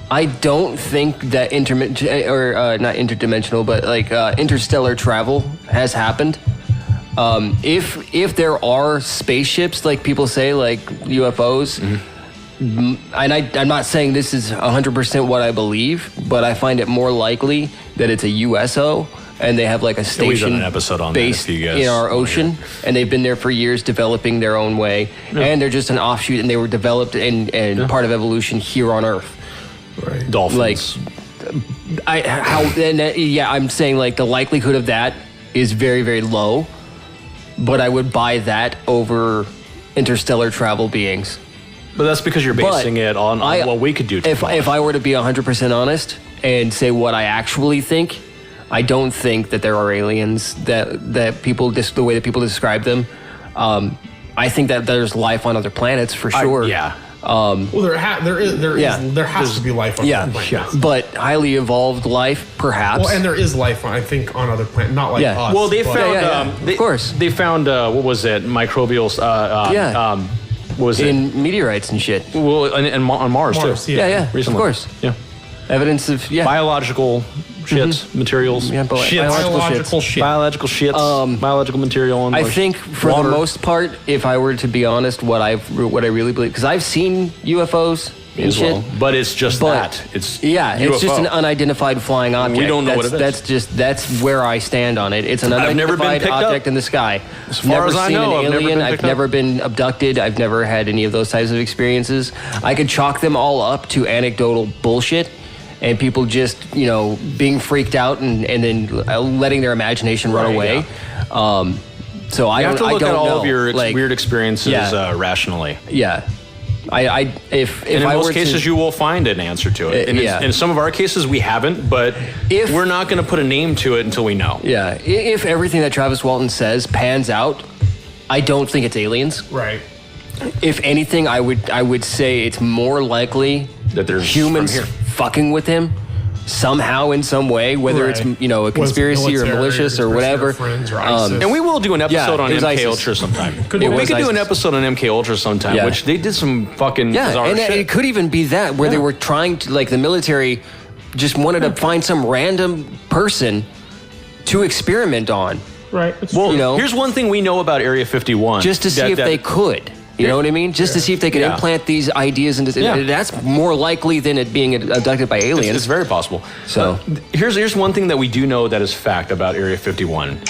I don't think that not interdimensional, but like interstellar travel has happened. If there are spaceships, like people say, like UFOs, and I'm not saying this is 100% what I believe, but I find it more likely that it's a USO and they have like a we've station done an episode on that based if you guys in our ocean, and they've been there for years developing their own way, and they're just an offshoot, and they were developed and part of evolution here on Earth. Right. Dolphins. I'm saying like the likelihood of that is very, very low, but I would buy that over interstellar travel beings. But that's because you're basing it on what we could do to If I were to be 100% honest and say what I actually think, I don't think that there are aliens that people the way that people describe them. I think that there's life on other planets for sure. Well, there has to be life on other planets. But highly evolved life, perhaps. Well, and there is life, I think, on other planets, not like us. Well, they found, of course. They found, what was it, microbial, what was it? In meteorites and shit. Well, and on Mars, too. Yeah, recently. of course. Yeah. Evidence of, biological shits, materials. Yeah, biological shit. Biological shits, biological material. On I Mars. think for the most part, if I were to be honest, what I really believe, because I've seen UFOs and shit. Well. But it's just that. It's UFO. It's just an unidentified flying object. We don't know what it is. That's where I stand on it. It's an unidentified object in the sky. As far as I know, I've never been abducted. I've never had any of those types of experiences. I could chalk them all up to anecdotal bullshit. And people just, being freaked out and then letting their imagination run away. Yeah. So I have to look at all know. of your weird experiences rationally. Yeah. If in I most were cases, you will find an answer to it. In some of our cases, we haven't, but we're not going to put a name to it until we know. Yeah. If everything that Travis Walton says pans out, I don't think it's aliens. Right. If anything, I would say it's more likely that there's humans fucking with him somehow in some way, whether it's a conspiracy or malicious or whatever. And we will do an episode on MK Ultra sometime. We could do an episode on MK Ultra sometime, which they did some fucking bizarre shit. It could even be that where they were trying to, the military just wanted to find some random person to experiment on. Right. Well, here's one thing we know about Area 51. Just to see if they could. You know what I mean? Just to see if they could implant these ideas into. That's more likely than it being abducted by aliens. It's very possible. So here's one thing that we do know that is fact about Area 51.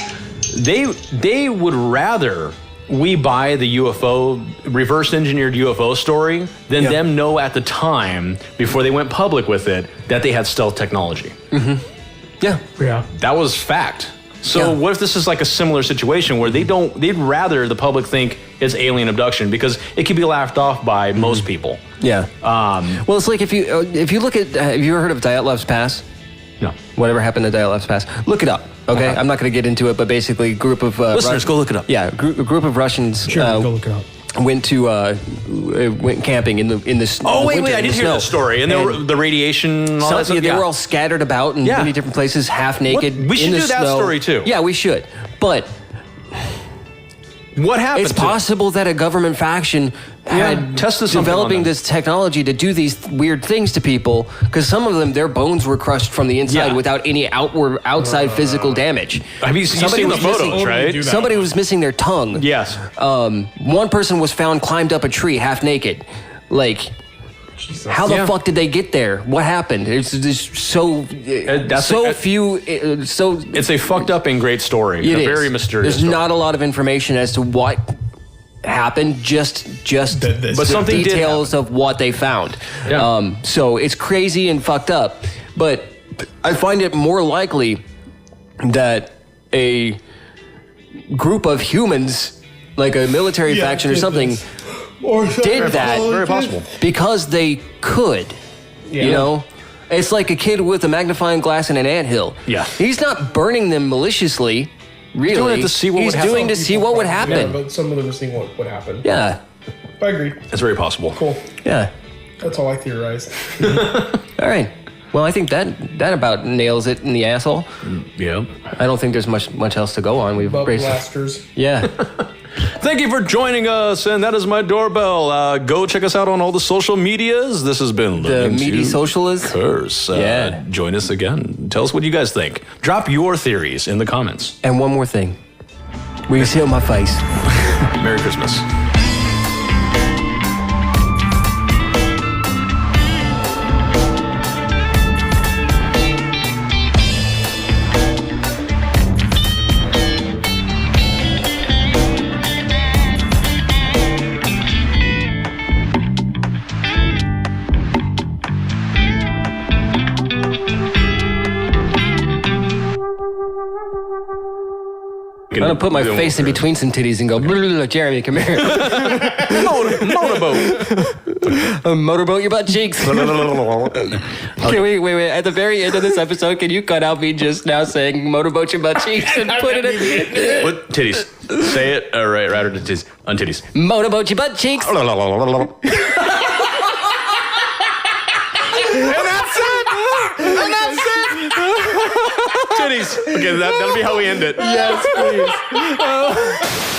They would rather we buy the UFO reverse engineered UFO story than them know at the time before they went public with it that they had stealth technology. Mm-hmm. Yeah. That was fact. So what if this is like a similar situation where they'd rather the public think it's alien abduction because it could be laughed off by most people. Yeah. Well, it's like if you look at, have you ever heard of Dyatlov's Pass? No. Whatever happened to Dyatlov's Pass? Look it up. Okay. I'm not going to get into it, but basically, group of listeners, go look it up. Yeah, a group of Russians. Go look it up. Went camping in the snow. Oh wait! I did hear the story, and the radiation. And all that stuff. They were all scattered about in many different places, half naked. We should do that story too. Yeah, we should. But what happened? It's possible that a government faction had developing this technology to do these weird things to people, because some of them, their bones were crushed from the inside without any outside physical damage. Have you seen the photos, right? Somebody was missing their tongue. Yes. One person was found climbed up a tree half naked. Jesus. How the fuck did they get there? What happened? It's just few. It's a fucked up and great story. It's a very mysterious. There's not a lot of information as to what happened. Just but something details of what they found. Yeah. So it's crazy and fucked up. But I find it more likely that a group of humans, like a military faction or something. Did that very possible because they could, It's like a kid with a magnifying glass and an anthill. Yeah, he's not burning them maliciously. Really, he's doing it to see what he's would happen. doing to see what would happen. Yeah, but some of them are seeing what would happen. Yeah, I agree. That's very possible. Cool. Yeah, that's all I theorize. All right. Well, I think that about nails it in the asshole. Yeah. I don't think there's much else to go on. We've blasters. Yeah. Thank you for joining us, and that is my doorbell. Go check us out on all the social medias. This has been the Meaty Socialist Curse. Join us again. Tell us what you guys think. Drop your theories in the comments. And one more thing. Will you see on my face? Merry Christmas. I'm gonna put my face in between some titties and go, Jeremy, come here. Motorboat. Motorboat your butt cheeks. Okay, wait. At the very end of this episode, can you cut out me just now saying motorboat your butt cheeks and put it in? What titties? Say it right on titties. Motorboat your butt cheeks. Titties. Okay, that'll be how we end it. Yes, please.